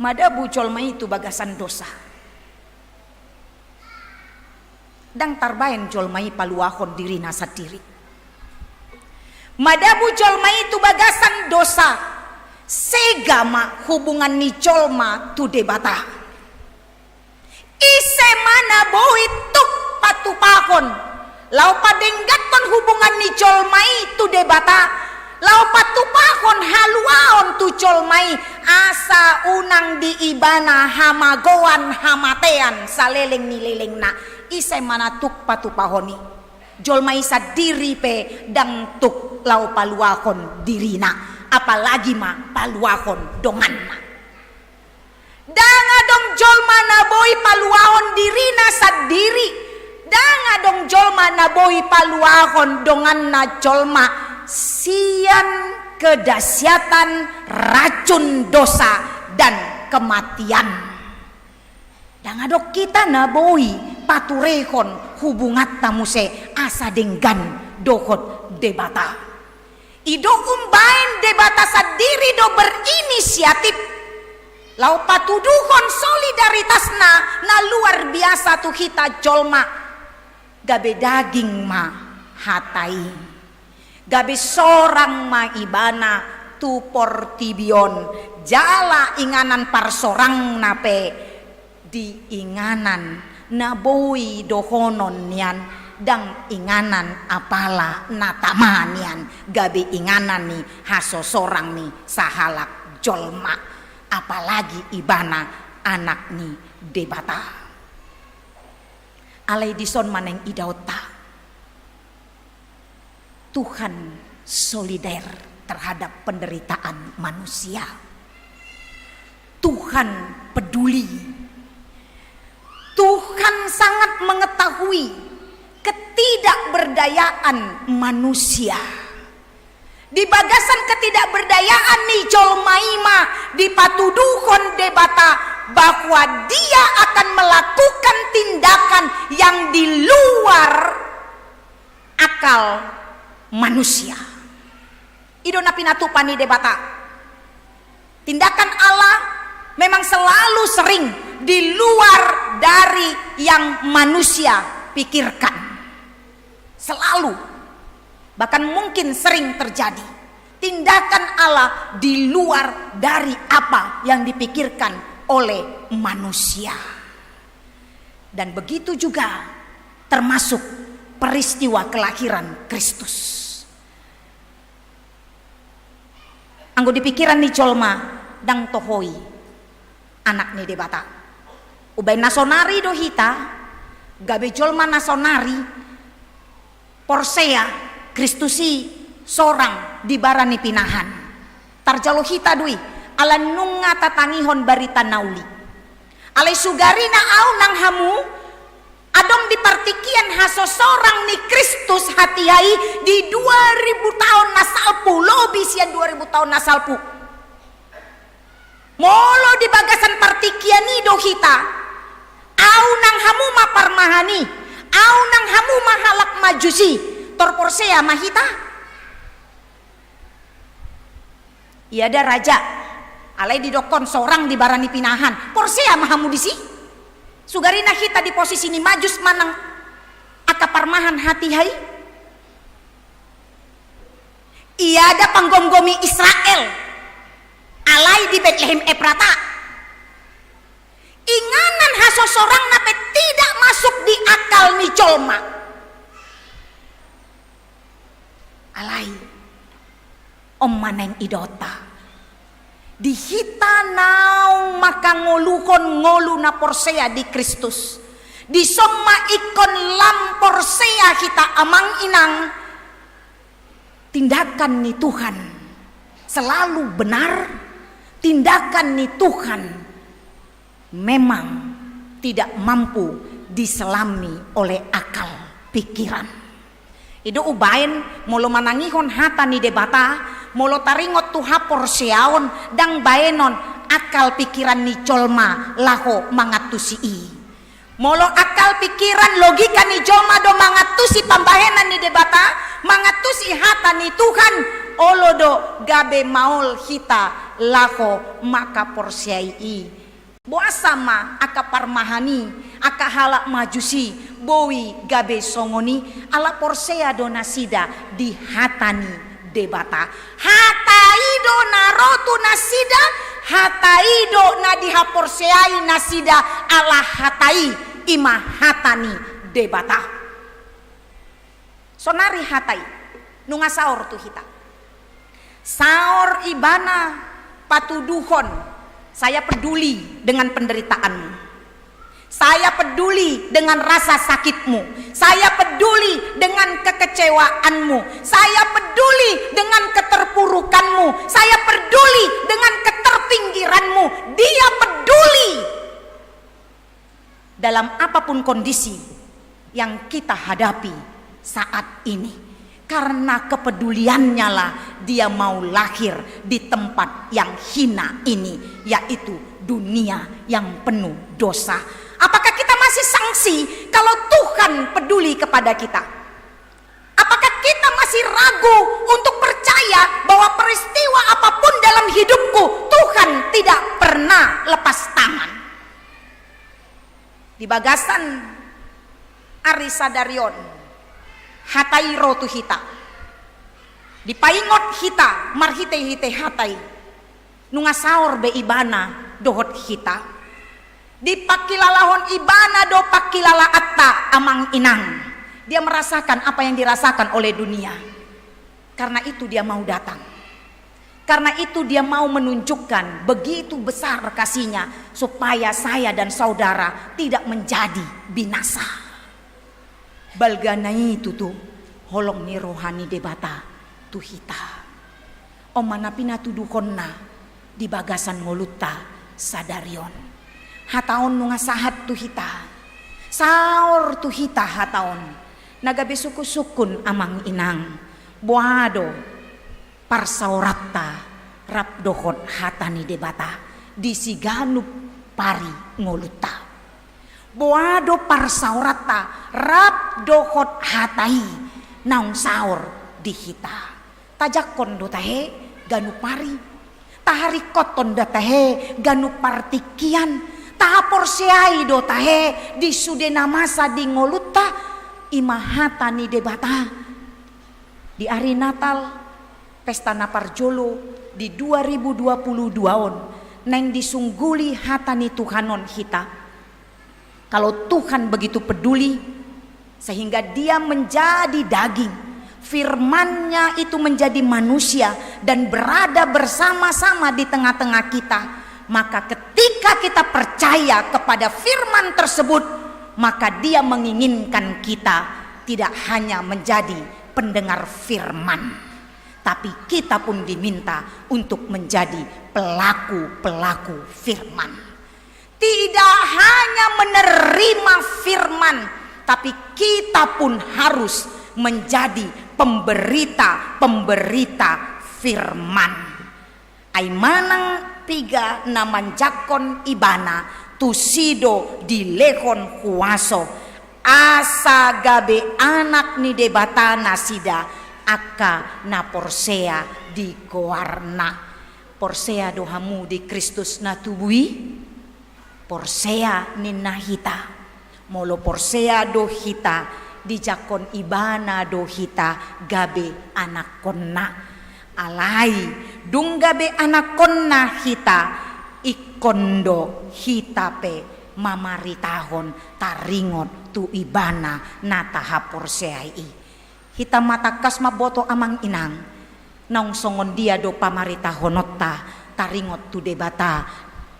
Mada bucol itu bagasan dosa. Dang tarbayan jolmai paluahon diri nasa diri. Madabu jolmai itu bagasan dosa. Segama hubungan ni jolma tu debata. Ise mana boit tuk patupahon. Lau padenggaton hubungan ni jolmai tu debata. Lau patupahon haluaon tu jolmai. Asa unang di ibana hamagoan hamatean saleleng ni leleng na. Isay manatuk patupahoni jolma isa diri pe dang tuk lau paluakon dirina apalagi ma paluakon donganna danga dong jolma na boy paluakon dirina sadiri danga dong jolma na boy paluakon donganna jolma sian kedahsyatan racun dosa dan kematian danga dok kita na boy paturekon hubungat tamuse asa denggan dokot debata. Ido umbain debata sadiri do berinisiatif. Lau patuduhon solidaritas na luar biasa tu kita jolma. Gabe daging ma hatai. Gabe sorang ma ibana tu portibion. Jala inganan parsorang nape di inganan naboi dohonon nian dang inganan apala natamanian gabe inganan ni haso sorang ni sahalak jolma apalagi ibana anak ni debata alai dison maneng idauta Tuhan solider terhadap penderitaan manusia. Tuhan peduli. Tuhan sangat mengetahui ketidakberdayaan manusia. Di bagasan ketidakberdayaan nih jolmaima dipatuduhon debata bahwa dia akan melakukan tindakan yang di luar akal manusia. Idona pinatupani debata. Tindakan Allah memang selalu sering di luar dari yang manusia pikirkan. Selalu, bahkan mungkin sering terjadi tindakan Allah di luar dari apa yang dipikirkan oleh manusia. Dan begitu juga termasuk peristiwa kelahiran Kristus. Anggo dipikiran ni colma dang tohoi anak ni debata ubay nasonari do hita gabe jolma nasonari Porsea Kristusi sorang di barani pinahan tarjalo hita dui ala nunga tatangihon barita nauli alai sugarina au nang hamu adong di partikian haso sorang ni Kristus hati-hai di 2000 tahun nasalpu lobi sian 2000 tahun nasalpu molo di bagasan partikian ni dohita au nang hamu maparmahani au nang hamu mahalak majusi torporsea mahita iya ada raja alai didokon seorang di barani pinahan porsea mahamu disi sugarina kita di posisi ni majus manang akaparmahan hati hai iya ada panggonggomi Israel alai di Bethlehem Efrata inganan haso sorang nape tidak masuk di akal ni colma alai maneng idota di hita naung maka ngolukon ngolu na porsea di Kristus di somma ikon lam porsea kita amang inang tindakan ni Tuhan selalu benar tindakan ni Tuhan memang tidak mampu diselami oleh akal pikiran itu ubain molo manangihon hata ni debata molo taringot tuha porseaon dang baenon akal pikiran ni colma laho mangatusii molo akal pikiran logika ni colma do mangatusi pambahenan ni debata mangatusi hata ni Tuhan olodo gabe maul hita laho maka porseai boasama aka parmahani aka halak majusi bowi gabe songoni ala porsea do nasida di hatani debata hataido narotu nasida hataido nadiha porseai nasida ala hatai ima hatani debata sonari hatai nunga saor tu hita saor ibana patuduhon saya peduli dengan penderitaanmu saya peduli dengan rasa sakitmu saya peduli dengan kekecewaanmu saya peduli dengan keterpurukanmu saya peduli dengan keterpinggiranmu dia peduli dalam apapun kondisi yang kita hadapi saat ini karena kepeduliannya lah dia mau lahir di tempat yang hina ini yaitu dunia yang penuh dosa. Apakah kita masih sangsi kalau Tuhan peduli kepada kita? Apakah kita masih ragu untuk percaya bahwa peristiwa apapun dalam hidupku Tuhan tidak pernah lepas tangan? Di bagasan Arisadarion hatai rotu hita di paingot hita marhite hite hatai nunga saor be ibana dohot hita di pakilalahon ibana do pakilala atta amang inang dia merasakan apa yang dirasakan oleh dunia karena itu dia mau datang karena itu dia mau menunjukkan begitu besar kasihnya supaya saya dan saudara tidak menjadi binasa. Balganai itu tuh holong ni rohani debata tuhita omana pina tuduhonna di bagasan ngoluta sadarion hataon nunga sahat tuhita saor tuhita hataon nagabe suku-sukun amang inang boado parsaurata rapdohon hatani debata disiganup pari ngoluta boado parsaurata rap dohot hatai naung saur dihita tajak kondo tahe ganu pari tahari koton da tahe ganu partikian taha porseai do tahe di sudena masa di ngoluta imahata ni debata di hari Natal pesta Naparjolo di 2022 on neng disungguli hatani Tuhanon hita. Kalau Tuhan begitu peduli sehingga dia menjadi daging, firman-Nya itu menjadi manusia dan berada bersama-sama di tengah-tengah kita, maka ketika kita percaya kepada firman tersebut, maka Dia menginginkan kita tidak hanya menjadi pendengar firman, tapi kita pun diminta untuk menjadi pelaku-pelaku firman. Tidak hanya menerima firman, tapi kita pun harus menjadi pemberita-pemberita firman. Aimanang tiga namanjakon ibana tusido di lehon kuaso asa gabe anak ni debata nasida aka na porsea di goarna. Porsea dohamu di Kristus na tubui, porsea ni nahita molo porsea do hita di jakon ibana do hita gabe anak konna alai dung gabe anak konna hita ikondo hita pe mamaritahon taringot tu ibana nataha porseai hita matakas maboto amang inang naung songon dia do pamaritahonota taringot tu debata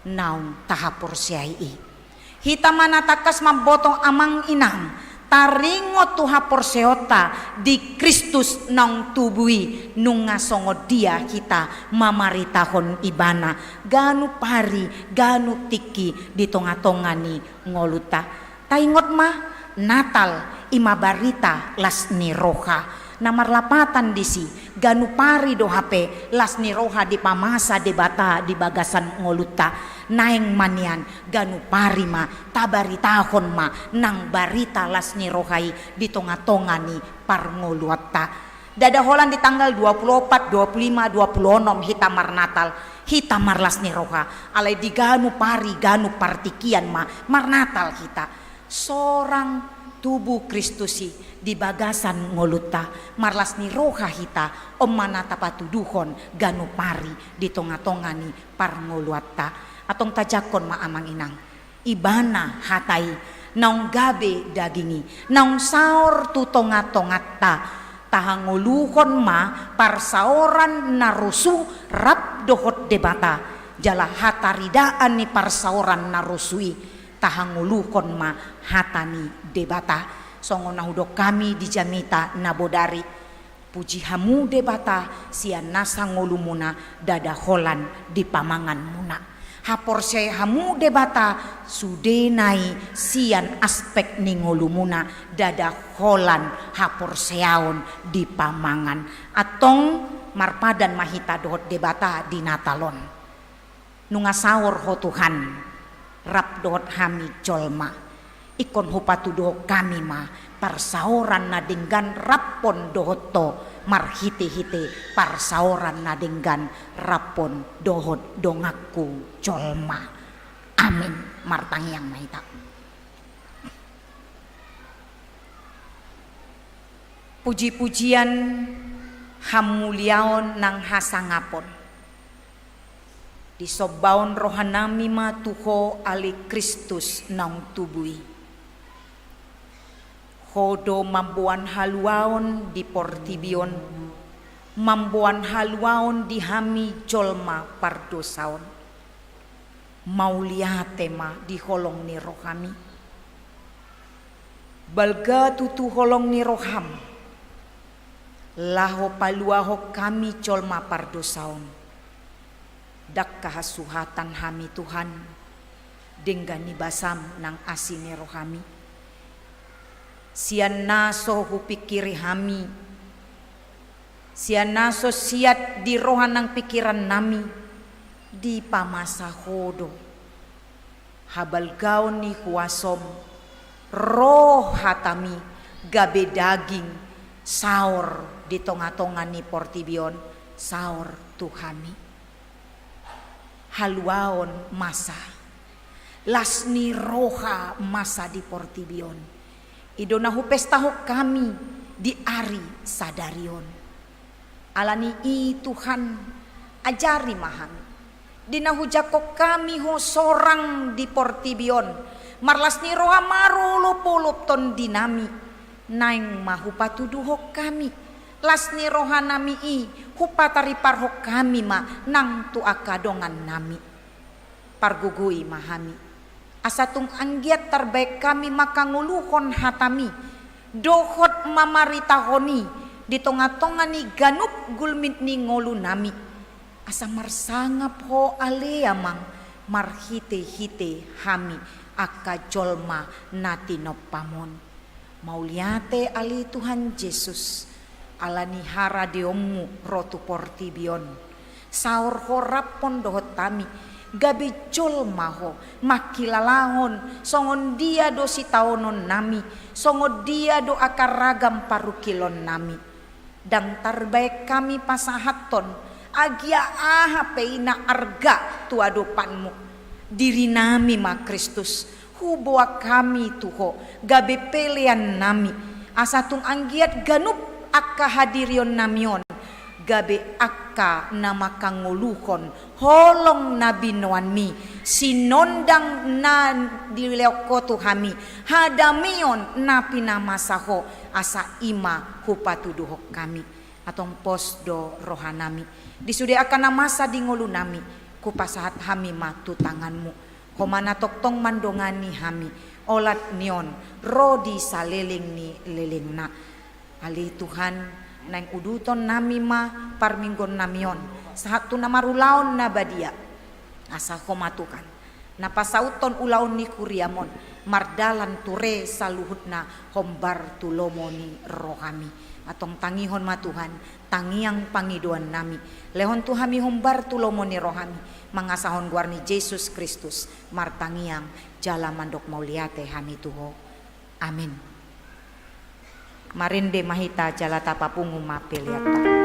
naung taha porseai hita manatakas maboto amang inang taringot tuha porseota di Kristus nang tubui nunga songo dia kita mamaritahon ibana ganu pari ganu tiki di tonga-tongani ngoluta taingot mah Natal ima barita lasni roha namar lapatan disi ganu pari do hape lasni roha di pamasa debata di bagasan ngoluta naeng manian ganu pari ma tabaritahon ma nang barita lasni rohai di tonga-tongani parngoluata dadaholan di tanggal 24, 25, 26 hitamar Natal hitamar lasni roha alai di ganu pari ganu partikian ma mar Natal kita sorang tubuh Kristusi di bagasan ngoluta marlasni roha hita manata patuduhon ganu pari di tonga-tongani parngoluata atong tajakon ma amang inang ibana hatai naung gabe dagingi naung saor tu tonga-tongata tahanguluhon ma parsaoran narusu rap dohot debata jala hataridaan ni parsaoran narusui tahanguluhon ma hatani debata songo nahudok kami di jamita nabodari puji hamu debata sian nasa ngolumuna dada holan di pamangan muna hapor saya hamu debata sudenai sian aspek ningolumuna dada holan hapor seaon di pamangan atong marpadan mahita dohot debata di Natalon nunga sahur ho Tuhan rap dohot hami jolma ikon hupatu dohot kami ma parsaoran na denggan rapon dohoto marhite-hite parsaoran na denggan rapon dohot dongaku jolma amin martangyang mahita. Puji-pujian hamuliaon nang hasangapon disobaon rohanami ma tuho ali Kristus nang tubui hodo mambuan haluaon di portibion mambuan haluaon di hami jolma pardosaon mauliate ma di holong ni rohami balga tutu holong ni roham laho paluaho kami jolma pardosaon dak kahasuhatan hami Tuhan denggani basam nang asini rohami sian naso hupikiri hami sian naso siat di rohan nang pikiran nami di pamasa hodo habal gaon ni huasom roh hatami gabe daging saur di tonga-tonga ni portibion saur tuhami haluaon masa lasni roha masa di portibion idonahu pestaho kami di ari sadarion alani i Tuhan ajari mahami dinahu jakok kami ho sorang di portibion marlasni roha marulup ton dinami naing mahu patuduho kami lasni roha nami i hupatari parho kami ma nang tu akadongan nami pargugui mahami Asatung anggiat terbaik kami maka nguluhon hatami dohot mamaritahoni di tonga-tonga ni ganup gulmit ni ngolu nami. Asa marsangap ho aleamang marhite-hite hami aka jolma natinopamon. Mauliate ali Tuhan Yesus alani hara deomu rotu portibion. Saur horapon dohot tami gabi jolma ho makilalahon songon dia do sitaonon nami songon dia do akaragam parukilon nami. Dang terbaik kami pasahaton agia aha peina arga tuadopanmu diri nami ma Kristus huboa kami tuho gabe pelean nami asatung anggiat ganup akka hadirion namion gabe akka nama kanguluhon holong nabi noanmi sinondang na dileokotu hami hadamion napi nama saho asa ima hupatuduhok kami atong posdo rohanami disude akan masa di ngulu nami kupasahat hami matu tanganmu komana toktong mandongani hami olat nion rodi saleling ni lelengna ali Tuhan nang uduton nami ma parminggon namion sahatu na marulaon na badia asa komatukan napasauton ulaon ni kuriamon mardalan ture saluhutna hombar tulomoni rohami atong tangihon ma Tuhan tangiang pangiduan nami lehon tuhami hombar tulomoni rohami mangasahon guarni Yesus Kristus martangiang jala mandok mauliate hami tuho amin. Marinde mahita jala tapapungu mapeliata.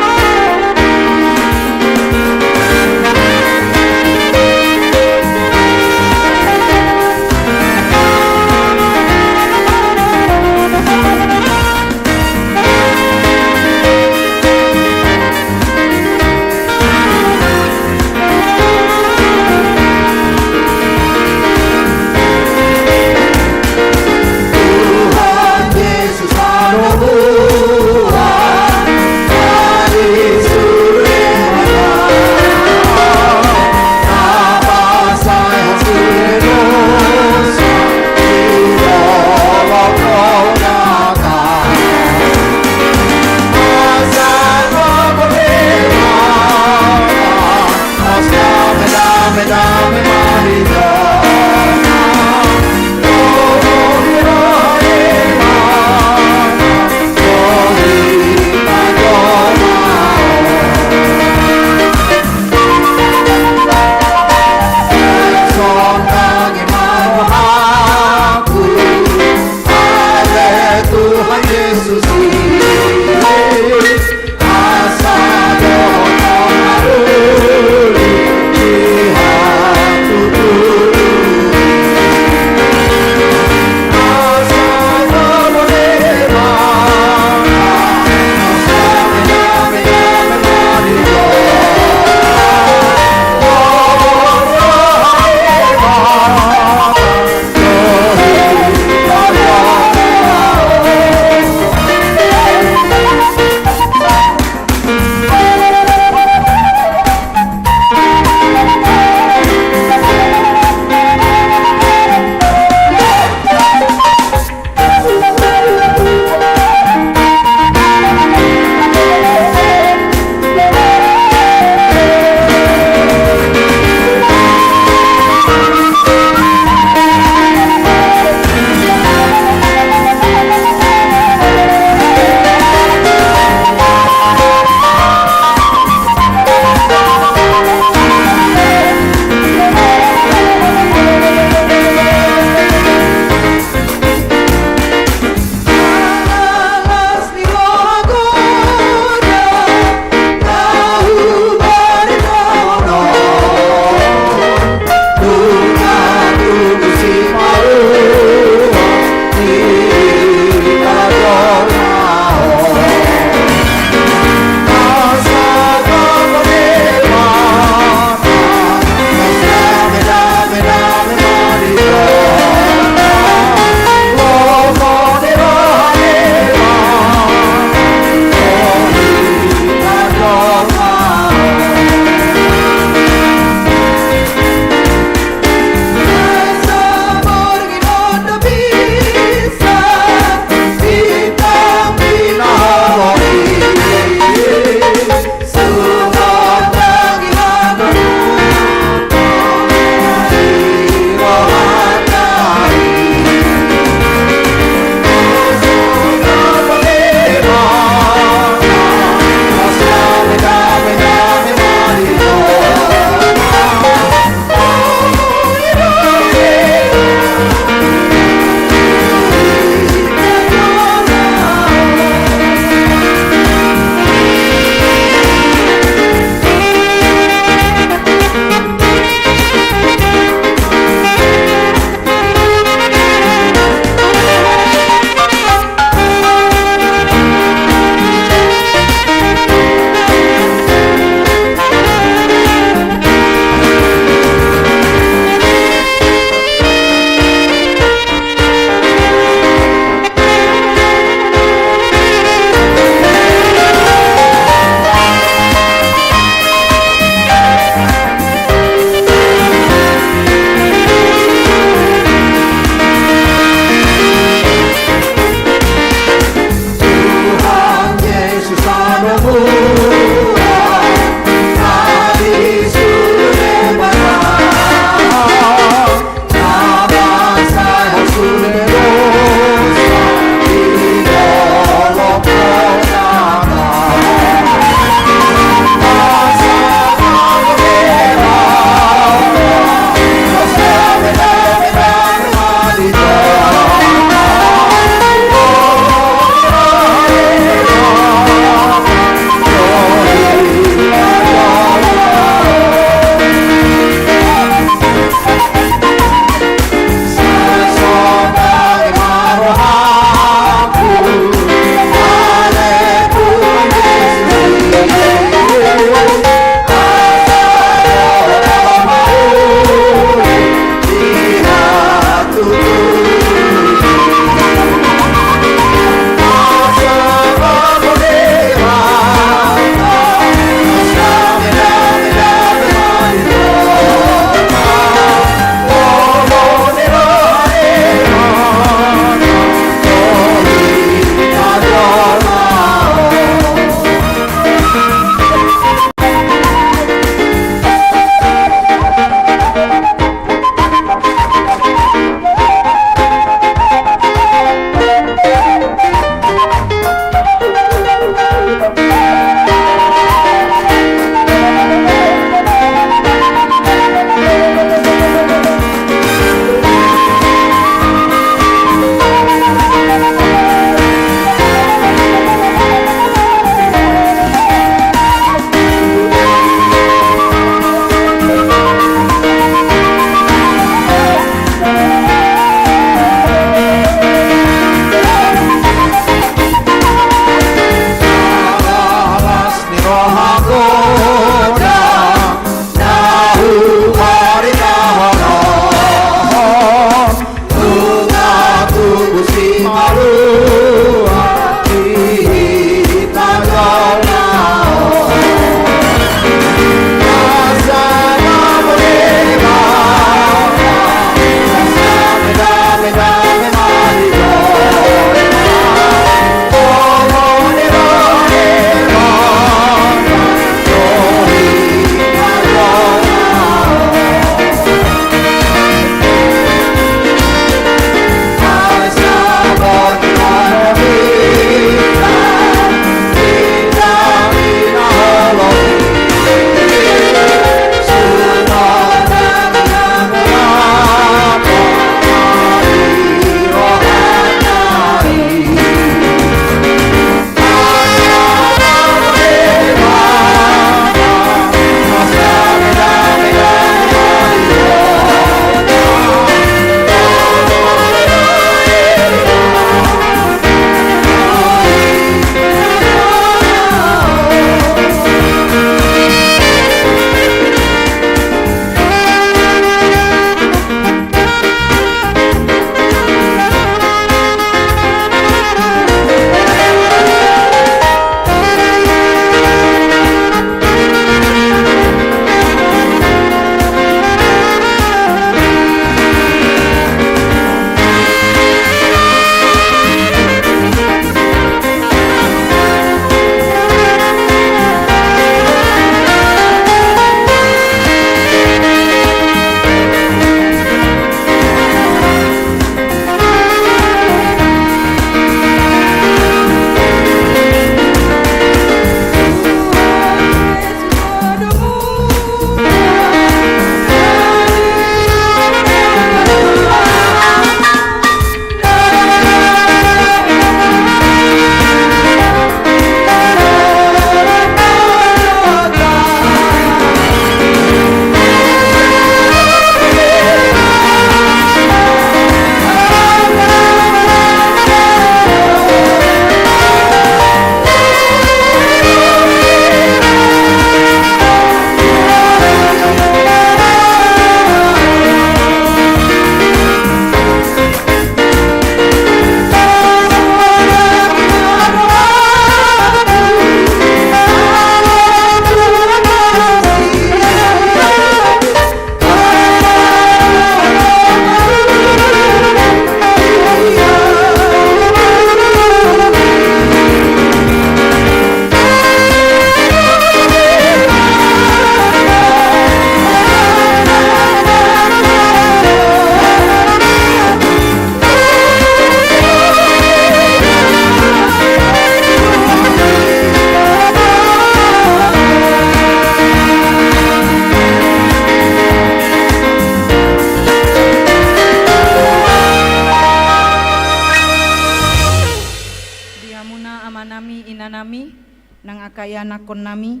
nami nang akayana kon nami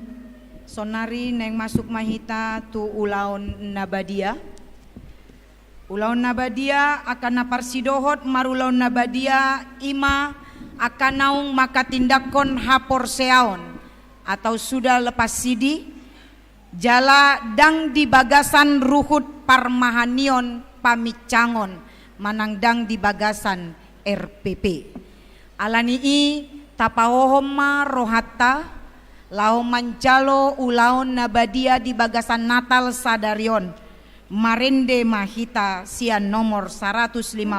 sonari neng masuk mahita tu ulaon nabadia. Ulaon nabadia akan naparsidohot marulaon nabadia ima akan naung makatindakon hapor seaon atau sudah lepas sidi jala dang di bagasan ruhut parmahanion pamicangon manang dang di bagasan RPP alani i tapahohoma rohatta lao manjalo ulaon nabadia di bagasan Natal sadarion marende mahita sian nomor 152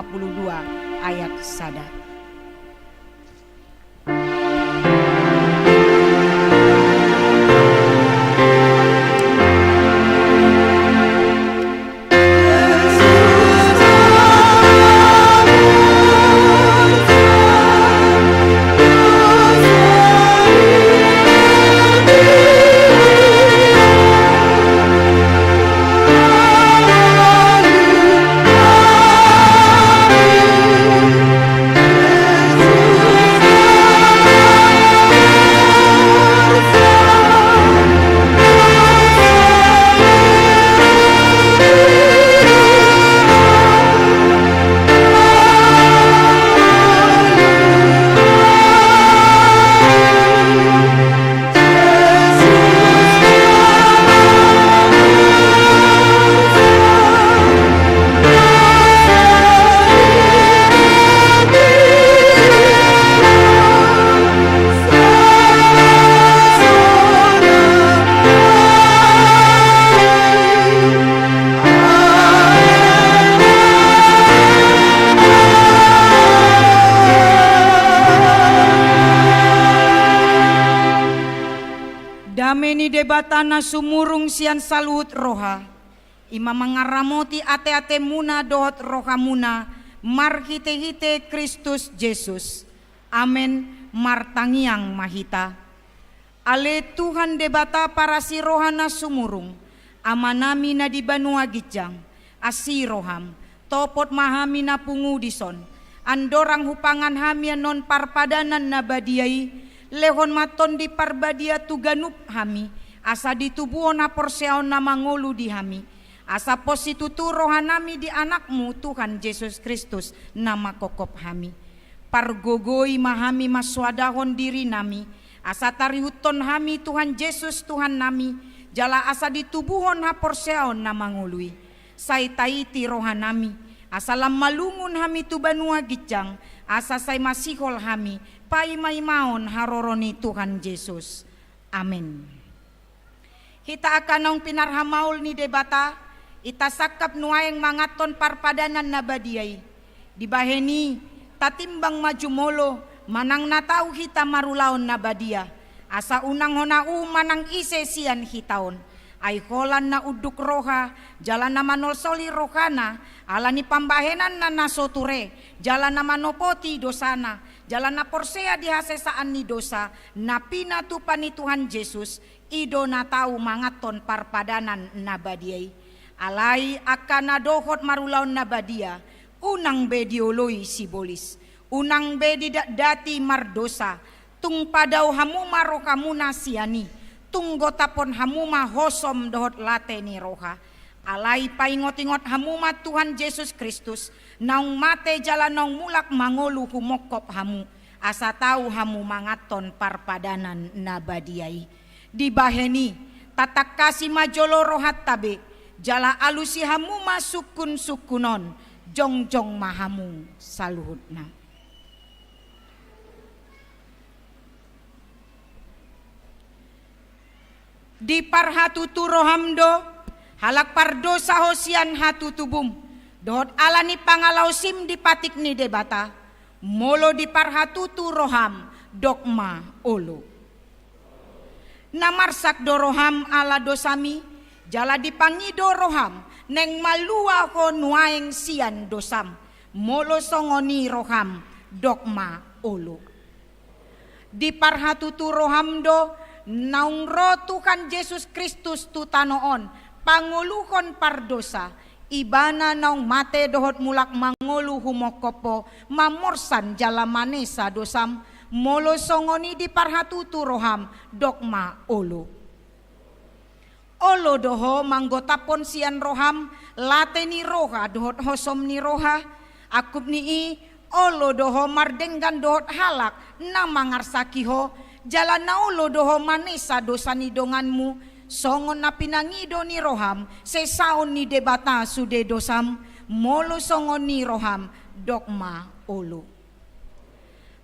ayat sada. Dameni debatana sumurung sian saluhut roha ima mangaramoti ate-ate muna dohot roha muna marhite-hite Kristus Yesus amen martangiang mahita ale Tuhan debata para si rohana sumurung amanami na di Banua Gijang asiroham topot mahami na pungudison andorang hupangan hami non parpadanan na badiai lehon maton di parbadia tuganup hami asa ditubuon na porseon na mangolu di hami asa positutu rohanami di anakmu Tuhan Yesus Kristus nama kokop hami pargogoi mahami maswadahon diri nami asa tarihuton hami Tuhan Yesus Tuhan nami jala asa ditubuhon ha porseon na mangului say taiti rohanami asa lam malungun hami tu Banua Gijang asa say masihol hami paimaimaon haroroni Tuhan Yesus. Amin. Hita akan nang pinarhamaul ni debata, ita sakap nuayang mangaton parpadanan na badiay. Dibaheni tatimbang majumolo manang natau hita marulaon na badia. Asa unang honau manang ise sian hitaon. Ay holan na uduk roha, jalan na manolsoli rohana, alani pambahenan na nasoture, jalan na manopoti dosana, jalan na porsea dihasesaan ni dosa, na pinatupan ni Tuhan Yesus, ido na tau mangaton parpadanan na badiay. Alay akan nadohot marulaon na badia, unang bedioloy sibolis, unang bedidati mardosa, tung padaw hamuma rokamuna siani, tunggotapon hamuma hosom dohot late ni roha alay paingot-ingot hamuma Tuhan Yesus Kristus naung mate jala naung mulak mangolu humokop hamu asa tau hamu mangaton parpadanan nabadiai dibaheni tatak kasih majolo rohat tabe jala alusi hamuma sukun-sukunon jongjong mahamu saluhutna. Di parhatutu rohamdo halak pardosa hosian hatutubum dohot alani pangalau sim di patik ni debata molo di parhatutu roham dogma olo namarsak do roham ala dosami jala dipangido roham neng malua ko nuaeng sian dosam molo songoni roham dogma olo di parhatutu rohamdo naung ro Tuhan Yesus Kristus tu tanoon panguluhon pardosa ibana naung mate dohot mulak mangulu humokopo mamorsan jala manesa dosam molo songoni di parhatutu roham dogma olo. Olo doho manggota ponsian roham lateni roha dohot hosom ni roha akub ni olo doho mardenggan dohot halak na mangarsakiho jalan na olo doho manesa dosa ni donganmu songon na pinangido ni roham sesaon ni debata sude dosam molo songon ni roham dogma olo.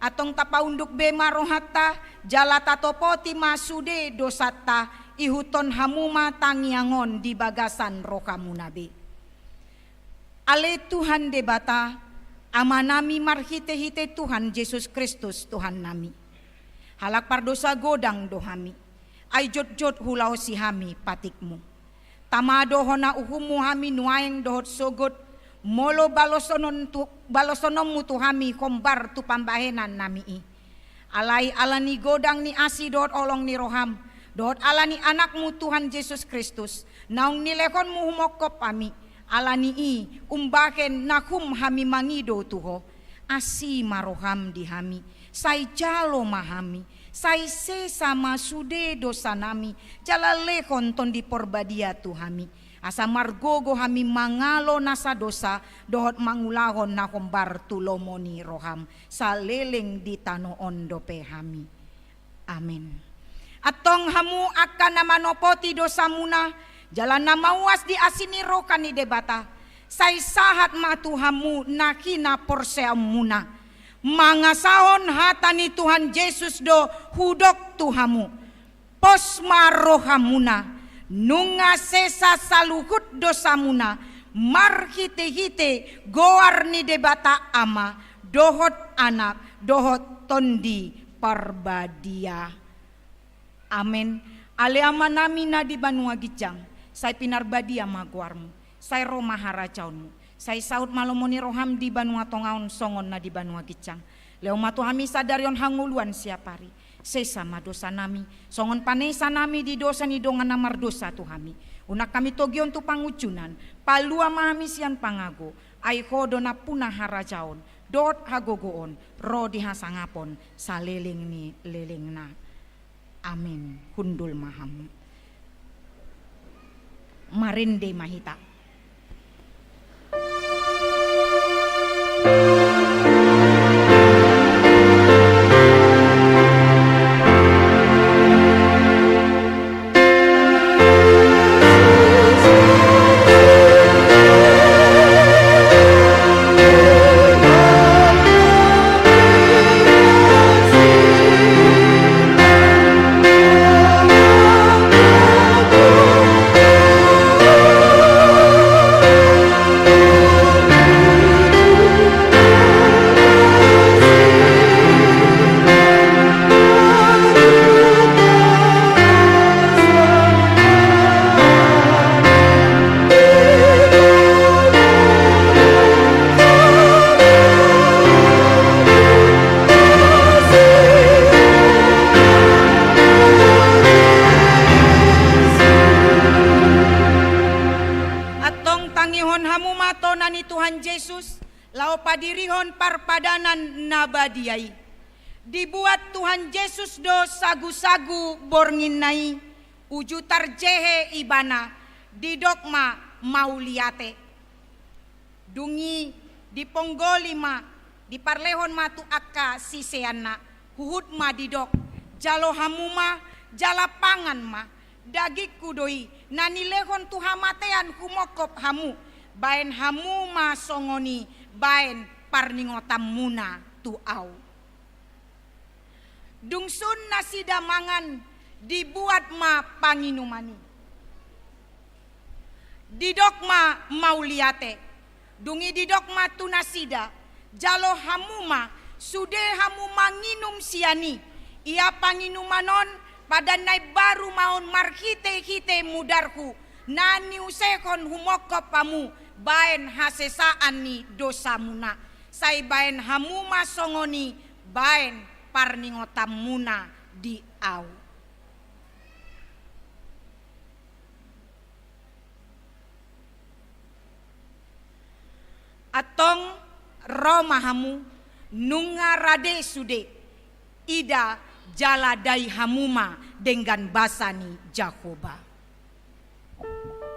Atong tapaunduk bema rohatta jalata topoti masude dosata ihuton hamuma tangiangon di bagasan rokamunabe. Ale Tuhan debata amanami marhite-hite Tuhan Yesus Kristus Tuhan nami. Halak pardosa godang dohami. Ay jot-jot hulau si hami patikmu. Tamado hona uhumu hami nuaeng dohot sogot. Molo balosonom mutu hami kombar tu pambahenan nami i. Alai alani godang ni asi dohot olong ni roham. Dohot alani anakmu Tuhan Yesus Kristus. Naung nilekon mu humokop kami. Alani i umbaken nakum hami mangido tuho. Asi maroham di hami. Sai jalo mahami. Sai sesama sude dosa nami. Jalale konton di porbadia tuhami. Asa margogo hami mangalo nasa dosa dohot mangulahon na kombar tulomoni roham saleleng di tanoon dope hami. Amin. Atong hamu akan namanopoti dosa muna jalan namawas di asini roka ni debata say sahat matu hamu nakina porseam muna mangasaon hatani Tuhan Yesus do hudok tuhamu posma rohamuna nunga sesa saluhut dosamuna marhite-hite goar ni debata ama dohot anak dohot tondi parbadia. Amen. Ale ama nami na di Banua Gijang say pinarbadia maguarmu say roma haracaunmu say saut malomoni roham di Banua Tongaon songon na di Banua Gijang leo matu hami sadarion hanguluan siapari sesama dosa nami songon panesa nami di dosa ni dongan namar dosa tu hami unak kami togion tu pangucunan palua mahami sian pangago ai hodo na punah harajaon dot hagogoon ro dihasangapon saleleng ni leleng na. Amin. Hundul maham marinde mahita. Padirihon parpadanan nabadiai dibuat Tuhan Yesus do sagu-sagu bornginai uju tarjehe ibana di dogma mauliate dungi di ponggolima di parlehon matu akka siseana huhud ma di dok jalo hamuma jala pangan ma dagik kudoi nanilehon tuhamatean humokop hamu baen hamu ma songoni baen parningotam muna tuau. Dungsun nasi damangan dibuat ma panginumani. Didokma mauliate. Dungi didokma tunasida. Jalo hamuma sude hamu manginum siani. Ia panginumanon pada nai baru maun marhite-hite mudarku. Nani usekon humokop pamu. Baen hasesaan ni dosa muna say baen hamuma songoni baen parningotam muna di au. Atong romahamu nunga rade sude ida jala dai hamuma dengan basani Jakoba. Anugerah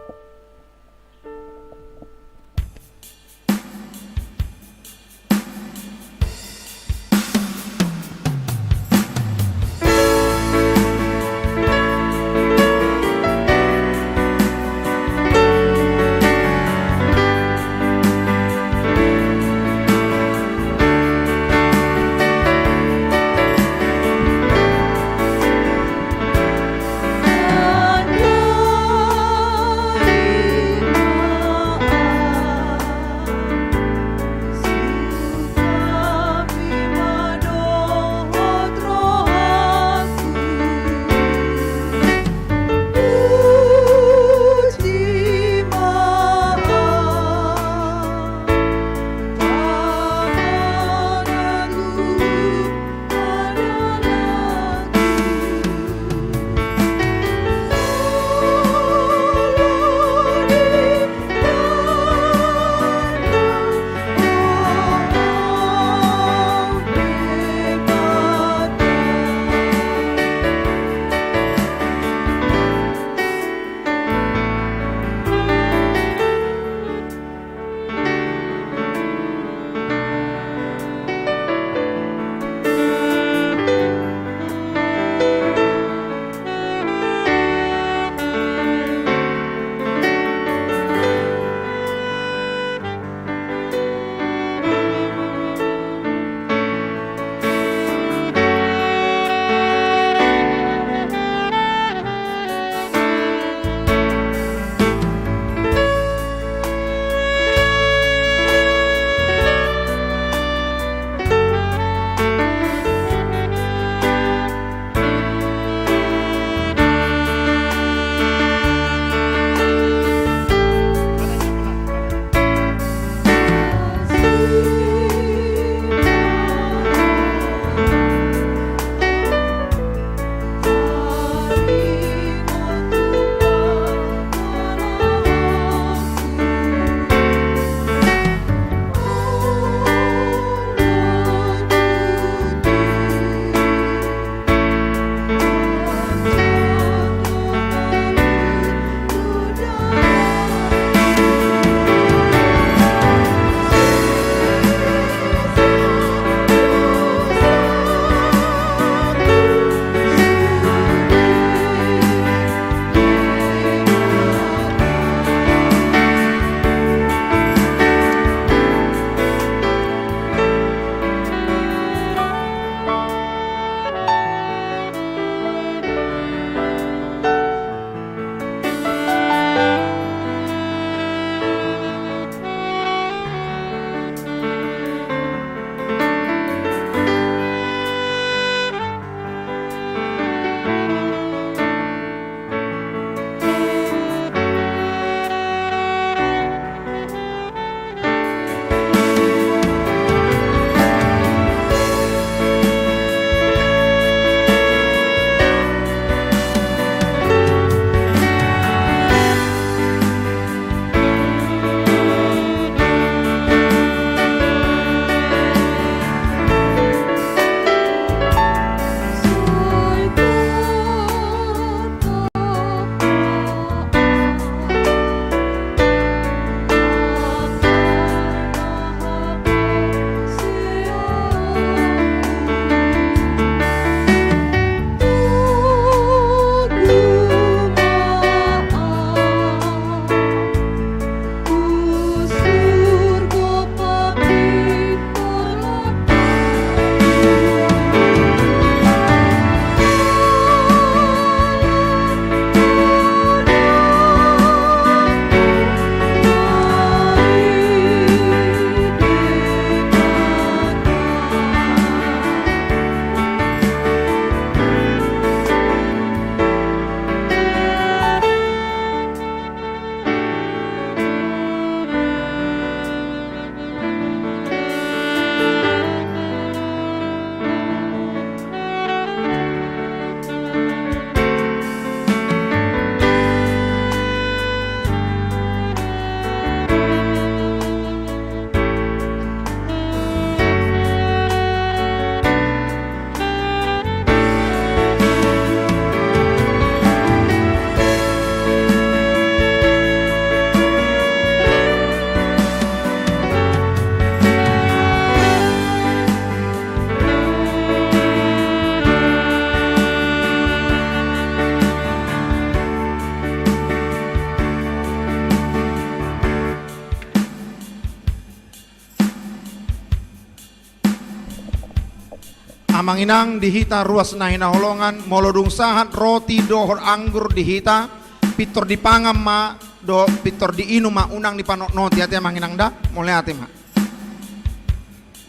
Amanginang dihita ruas nahina holongan, molodung sahat roti dohor anggur dihita, pitor dipangam ma, do pitor diinum ma unang dipanok noti ati amanginang da, mulai ati ma.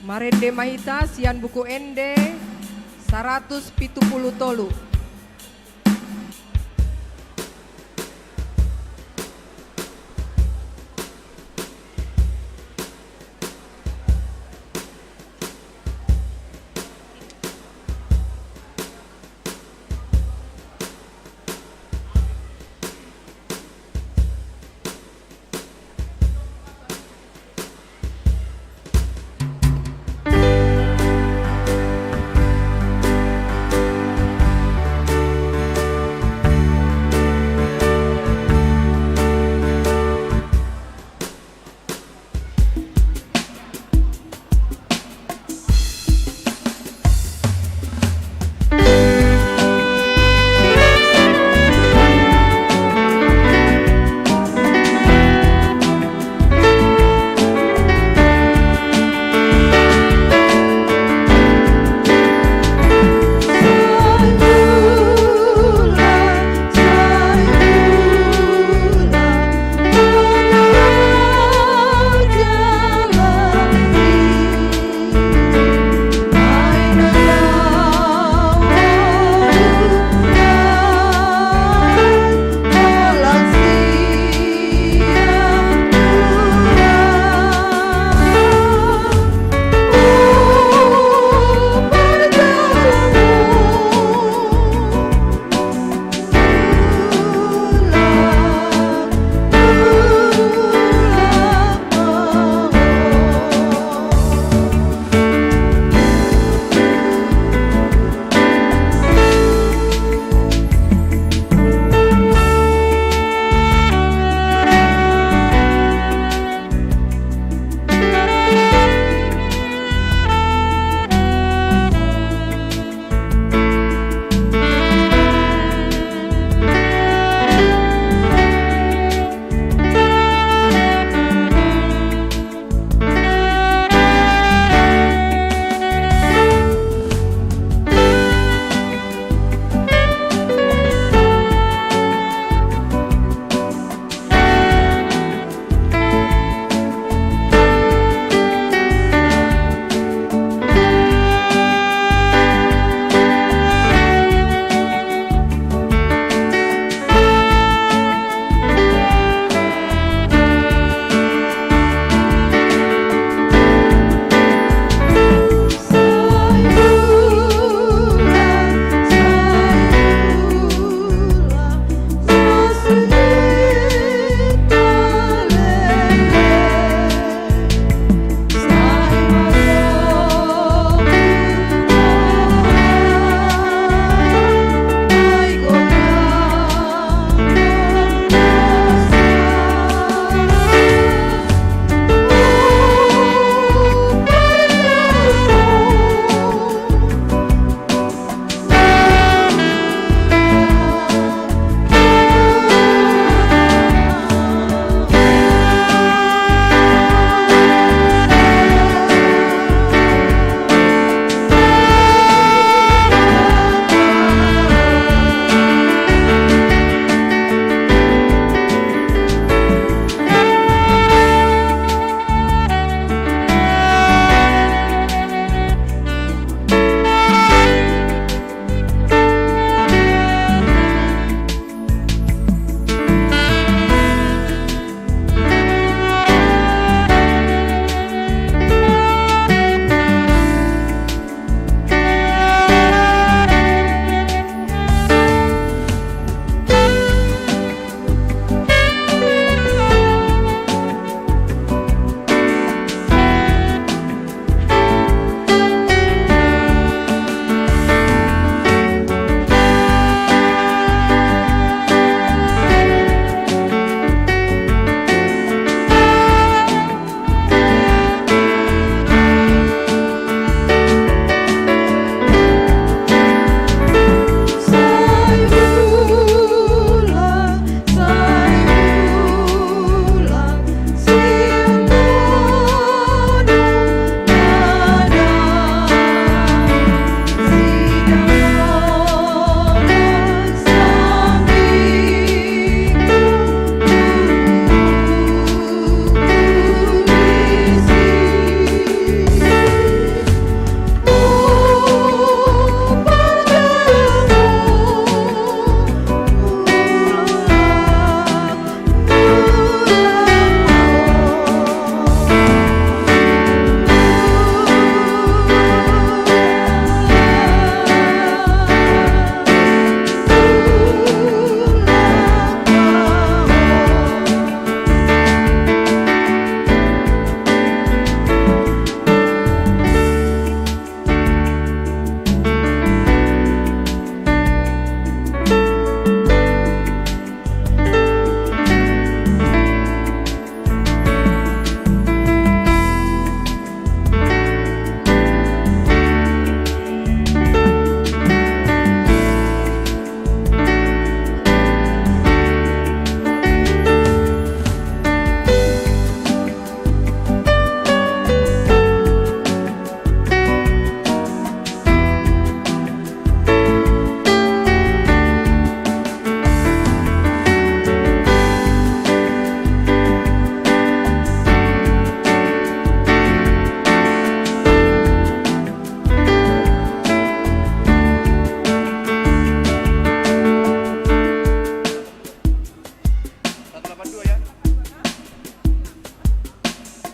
Marende mahita sian buku ende 170 tolu.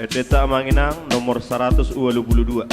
Edeta Manginang nomor 122.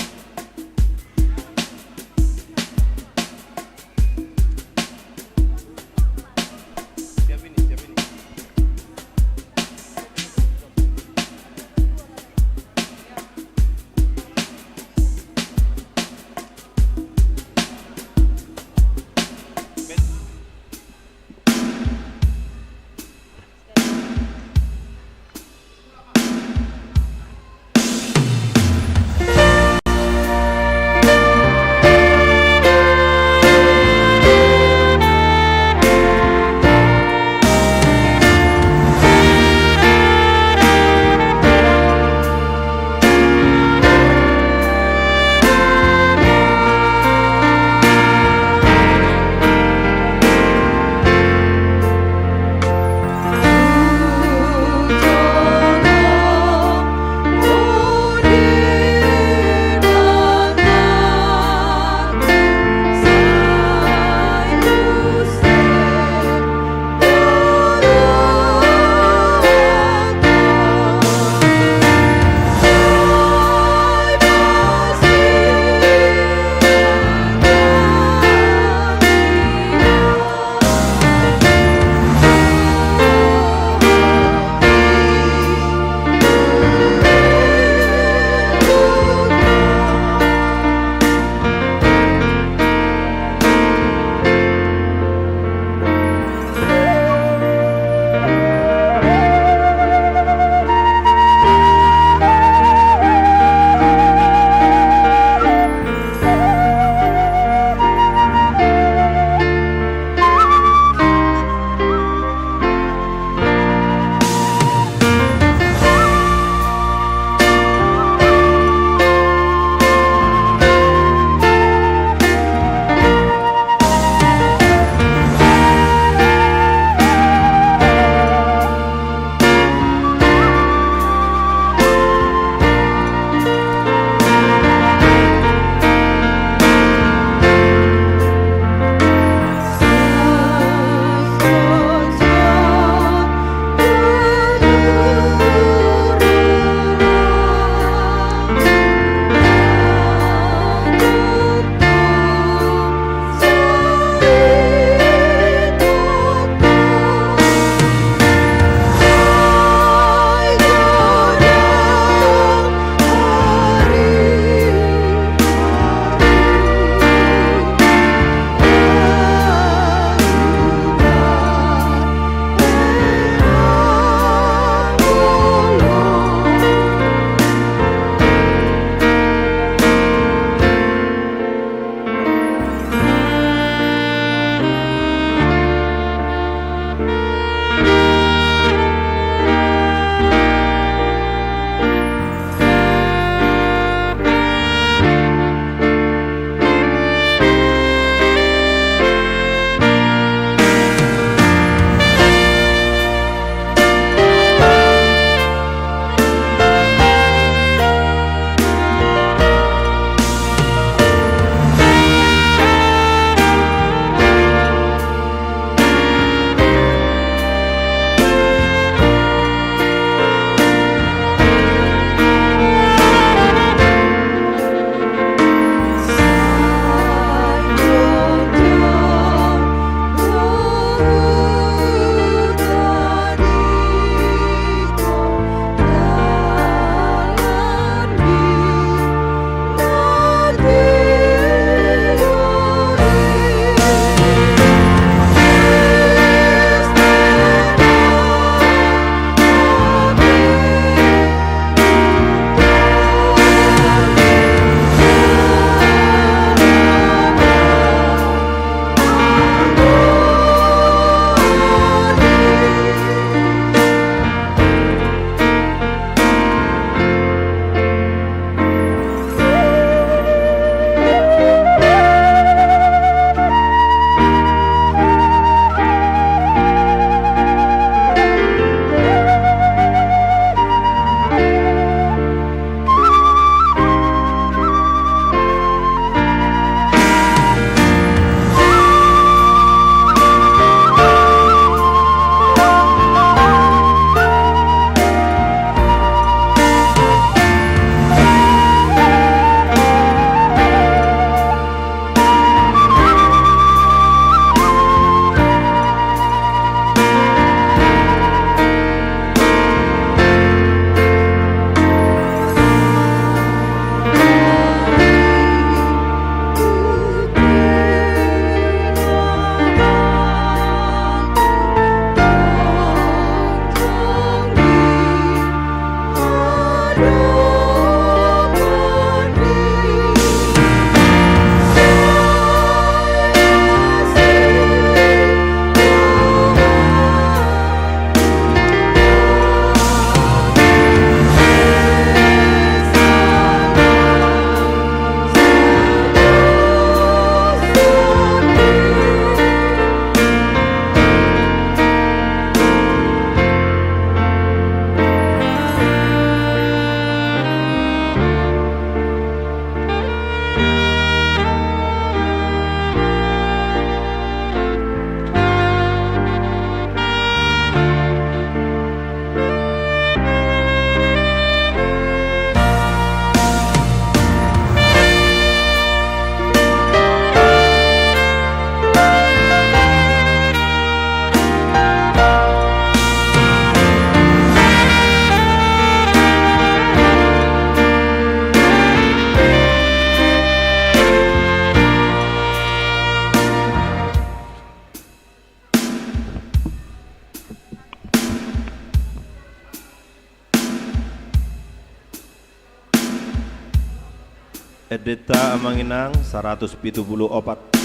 Edeta Amanginang 174.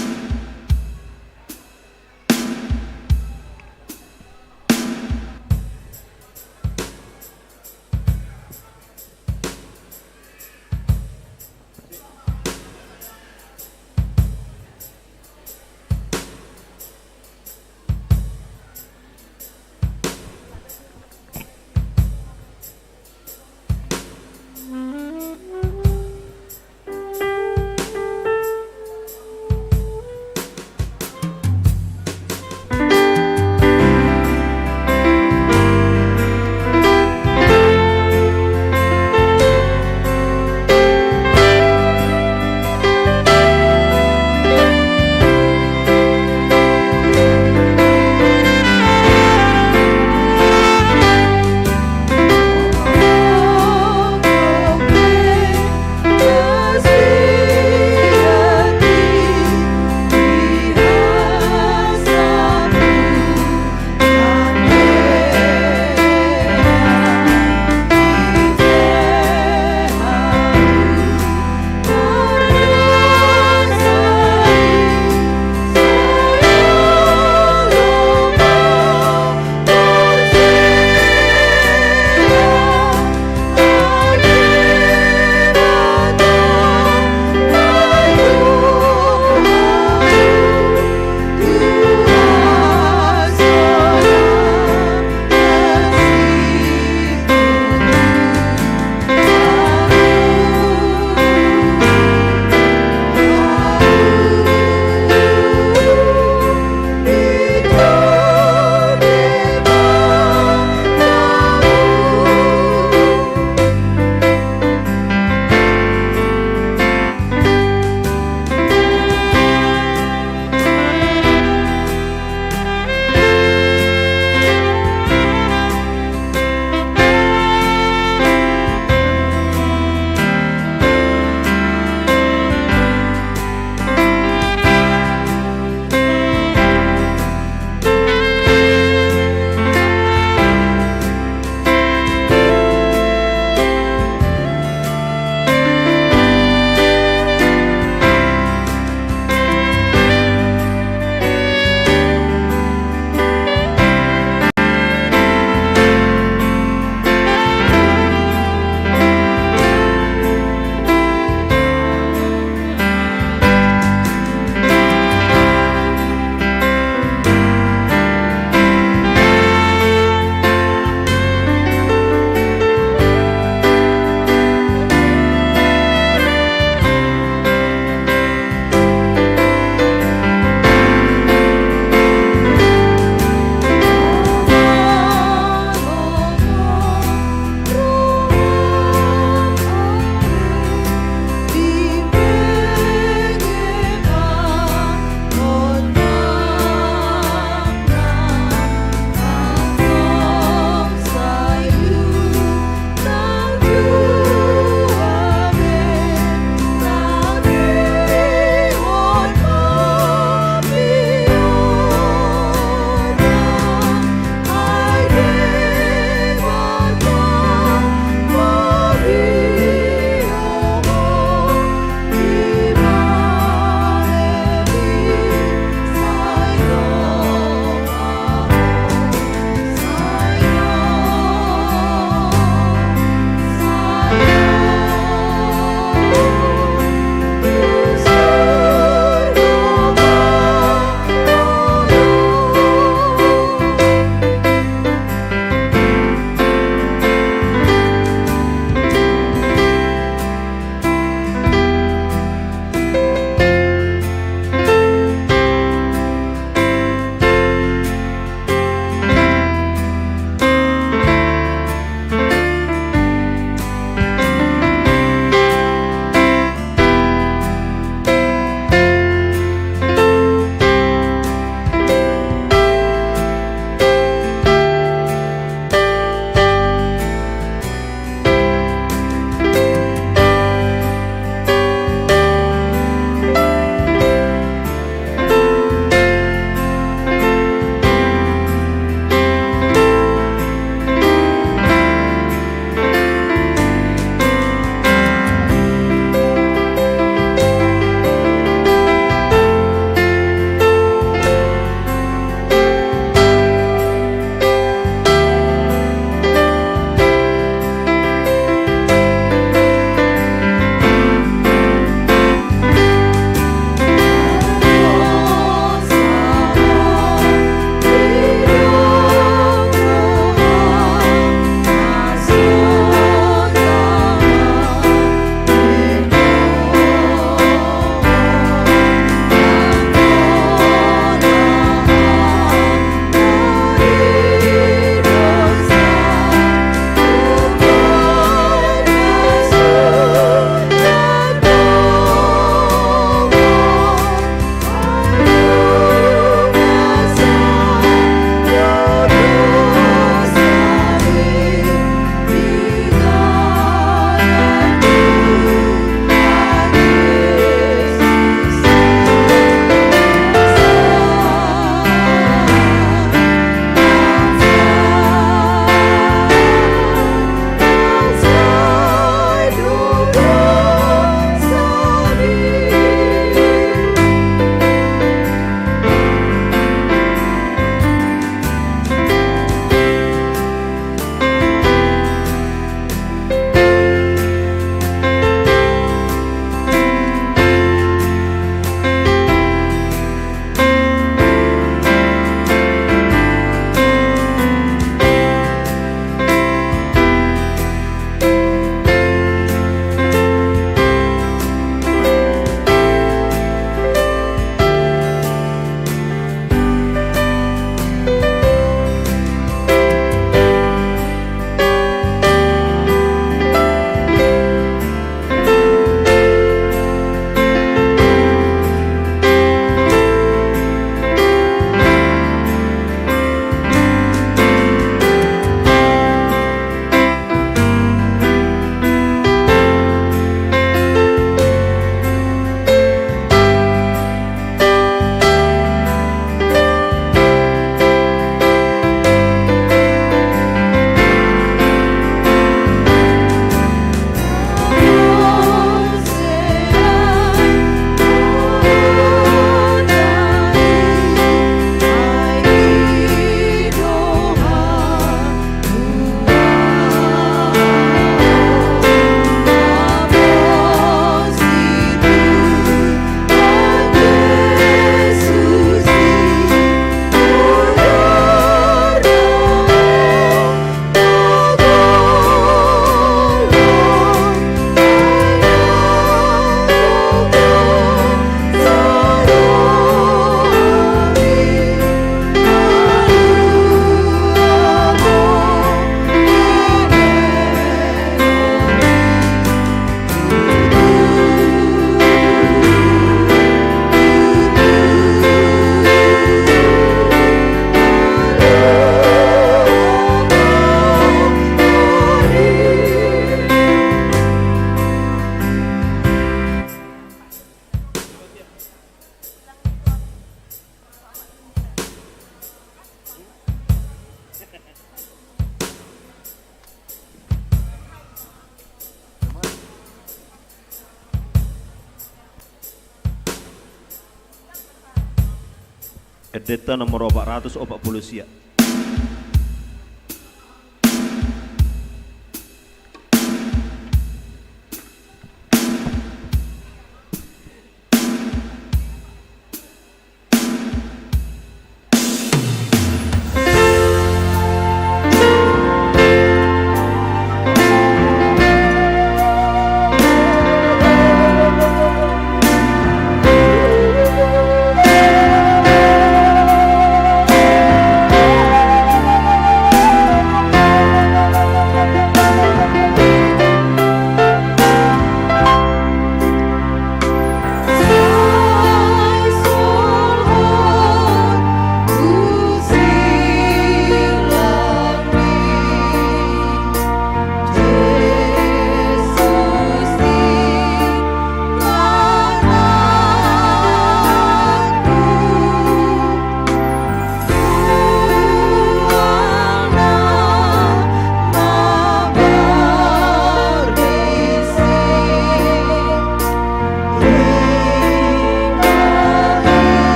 Edeta nomor 440 siap.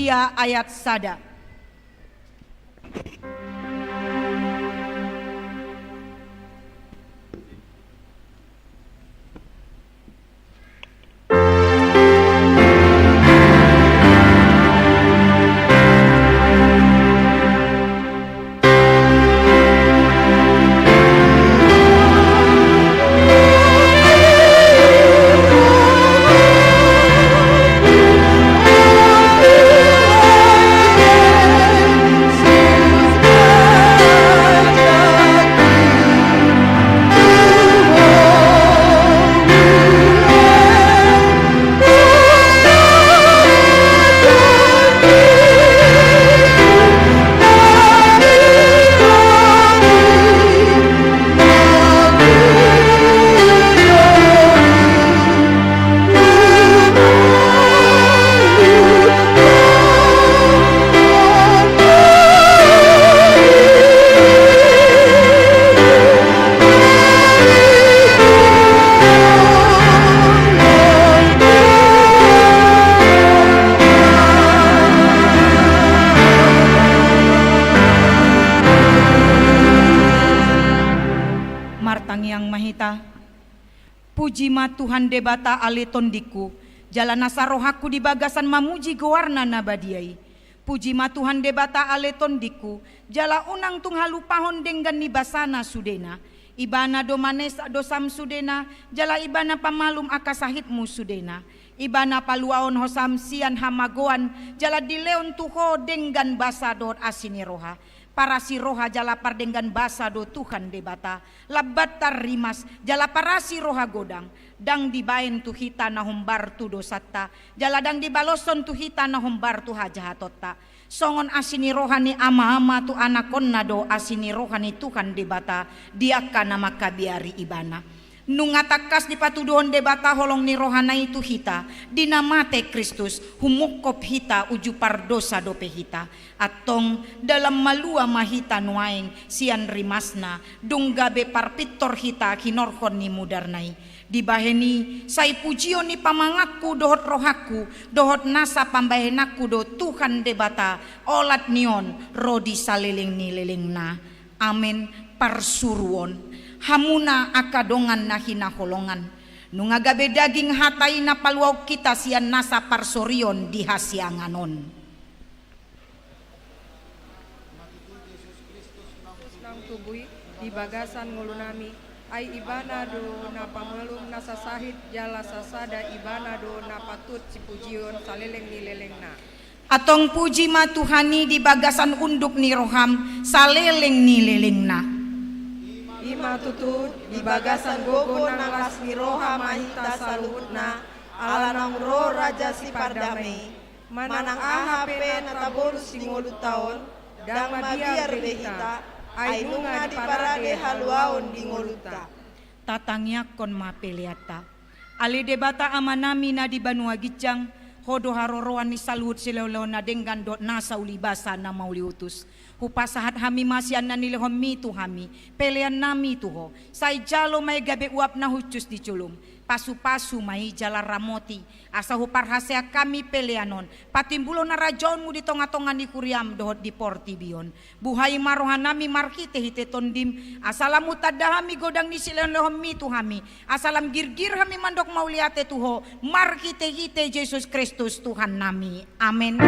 ia ayat sada. Puji ma Tuhan debata ale tondiku, jalan nasa rohaku di bagasan mamuji gowarna nabadiai. Puji ma Tuhan debata ale tondiku, jala unang tung halupahon denggan ni basana sudena. Ibana domanes dosam sudena, jala ibana pamalum akasahitmu sudena. Ibana paluaon hosam sian hamagoan, jala dileon tuho denggan basador asini roha. Para si roha jala pardenggan basa do Tuhan debata labatar rimas jala para si roha godang dang dibaen tu hita na humbar tu dosata jala dang dibaloson tu hita na humbar tu hajahatotta songon asini rohani ama-ama tu anakon nado asini rohani Tuhan debata diaka nama kabiari ibana nungatakas di patuduhon debata holong ni rohana itu hita dinamate Kristus humukop hita uju pardosa dope hita atong dalam malua mahita nuaing sian rimasna dunggabe parpitor hita kinorhon ni mudarnai dibaheni sai pujio ni pamangaku dohot rohaku dohot nasa pambahenaku do Tuhan debata olat nion rodi saliling ni lelingna amin parsuruon hamuna akadongan na hinaholongan nungagabe daging hatay na paluaw kita siyan nasa parsorion di hasianganon. Nang tubui di bagasan ngulunami ay ibana do na pamalum nasa sahit jala sasada ibana do na patut si pujion saleleng ni lelengna. Atong puji ma Tuhani di bagasan unduk ni roham saleleng ni lelengna. Ima tutud di bagasan gogo nang lasmi roha mahita saluhutna alanang ro raja si pardame manang ahape nataboru singolu taon dang mabiar behita ay nunga di parade haluaon di ngoluta Tatangyak kon mapeliata ali debata amanami na di Banua Gijang hodo haroroan ni saluhut silolo na denggan dot nasa ulibasa na mauliutus hupasahat hami masyan na nilihom mitu hami pelean nami tuho say jalo may gabe uap na hucus di culum pasu-pasu may jala ramoti asa huparhasea kami peleanon patimbulo na rajon mo di tonga-tonga ni kuriam dohot di portibion buhay marohan nami markite hite tondim asalam utada hami godang ni silan lehom mitu hami asalam girgir hami mandok mauliate tuho markite hite Yesus Kristus Tuhan nami amin.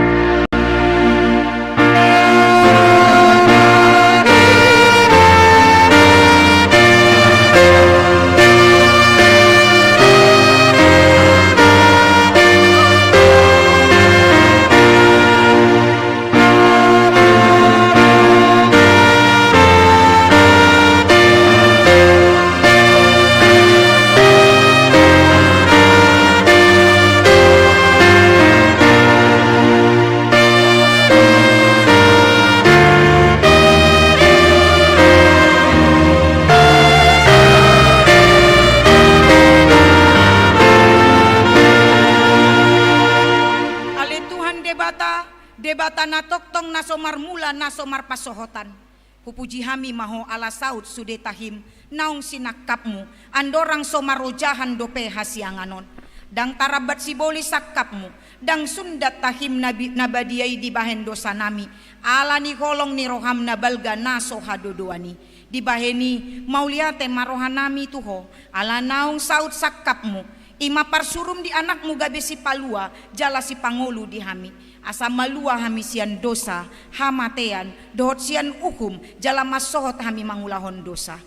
Debata na toktong na somar mula na somar pasohotan. Pupuji hami maho ala saud sudetahim naung sinakapmu andorang somarojahan dope hasianganon. dang tarabat si boli sakapmu, dang sundat tahim nabi nabadiai di bahen dosa nami, ala ni kolong ni roham nabalga naso hadodoani, di baheni mauliate marohanami tuho, ala naung saut sakapmu, ima parsurum di anakmu gabe si palua, jala si pangolu di hami, asa malua hami sian dosa, hamatean, dohot sian ukum, jala masohot hami mangulahon dosa.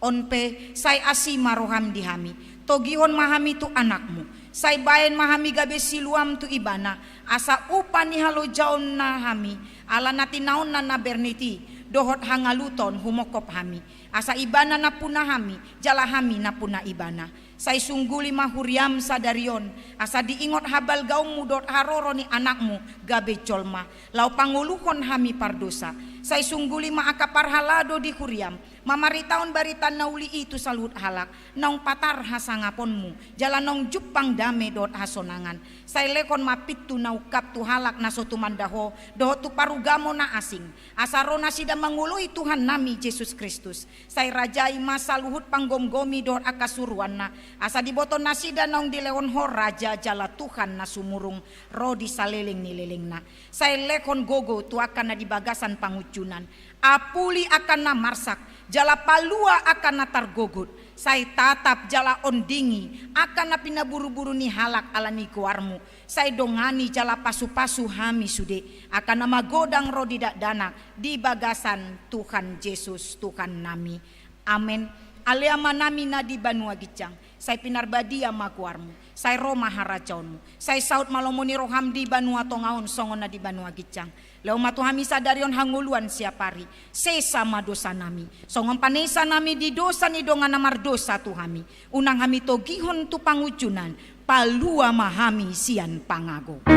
Onpe say asima roham di hami, togihon mahami tu anakmu, say bayan mahami gabe siluam tu ibana, asa upan ni halo jaon na hami, ala natinaon na berniti, dohot hangaluton humokop hami, asa ibana na puna hami, jala hami na puna ibana. Say sungguli mahuriam sadarion, asa diingot habal gaung mudot haroro ni anakmu gabe colma, lau panguluhon hami pardosa. Say sungguli maakapar halado di huriam, mamaritaon baritan nauli itu salut halak, naung patar hasangaponmu, jalan nong jupang dame dot hasonangan. Say lekon mapitu naukap tu halak nasotu mandaho, doho tu parugamo na asing, asarona sida mangului Tuhan nami Yesus Kristus. Say rajai masa luhut panggomgomi dot akasuruan na, asa diboton nasida nong dileon ho raja jala Tuhan na sumurung rodi saleling nileleng na. Say lekon gogo tu akan na dibagasan pangucunan, apuli akan na marsak, jala palua akan na targogot, say tatap jala ondingi akan na pinaburu-buru ni halak ala ni kuarmu, say dongani jala pasu-pasu hami sude akan na magodang rodi danak di bagasan Tuhan Yesus Tuhan nami. Amen. Aleama nami na di Banua Gicang, say pinarbadia makuarmu, say Roma haracaunmu, say saut malomoni roham di Banua Tongaon songon na di Banua Gicang. Leo matu hami sadarion hanguluan siapari, sesa madosa nami, songon panesa nami di dosa ni dongan namar dosa tu hami, unang hami togihon tu pangucunan, palua mahami sian pangago.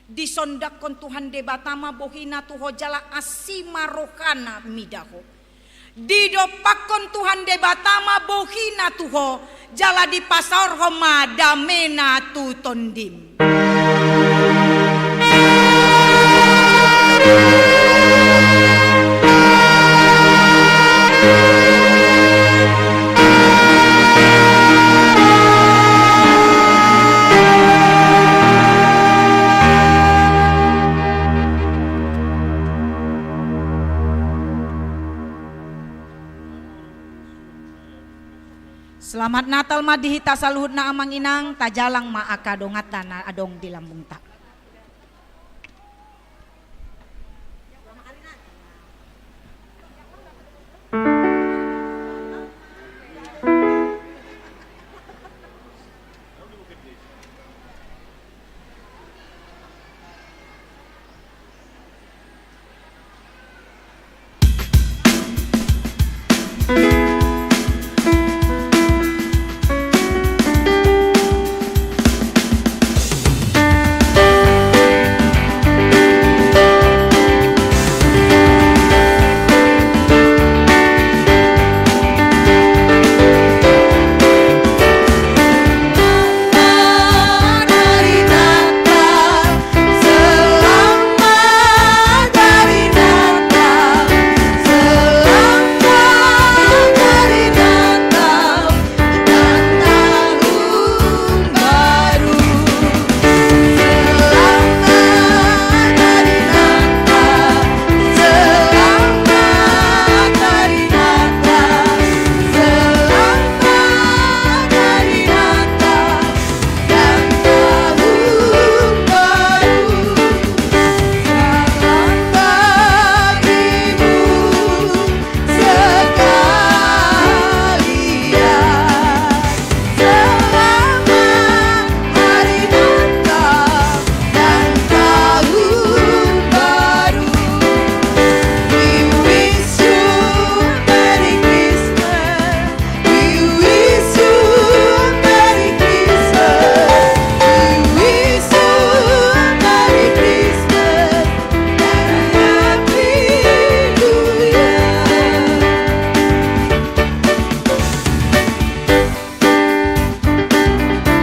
Disondak kon Tuhan de batama bohina tuho jala asima rohana midaho. Didopak kon Tuhan de batama bohina tuho jala di pasar homa damena tu tondim. Selamat Natal madihita saluhut na amang inang tajalang maakadongatan na adong di lambung tak.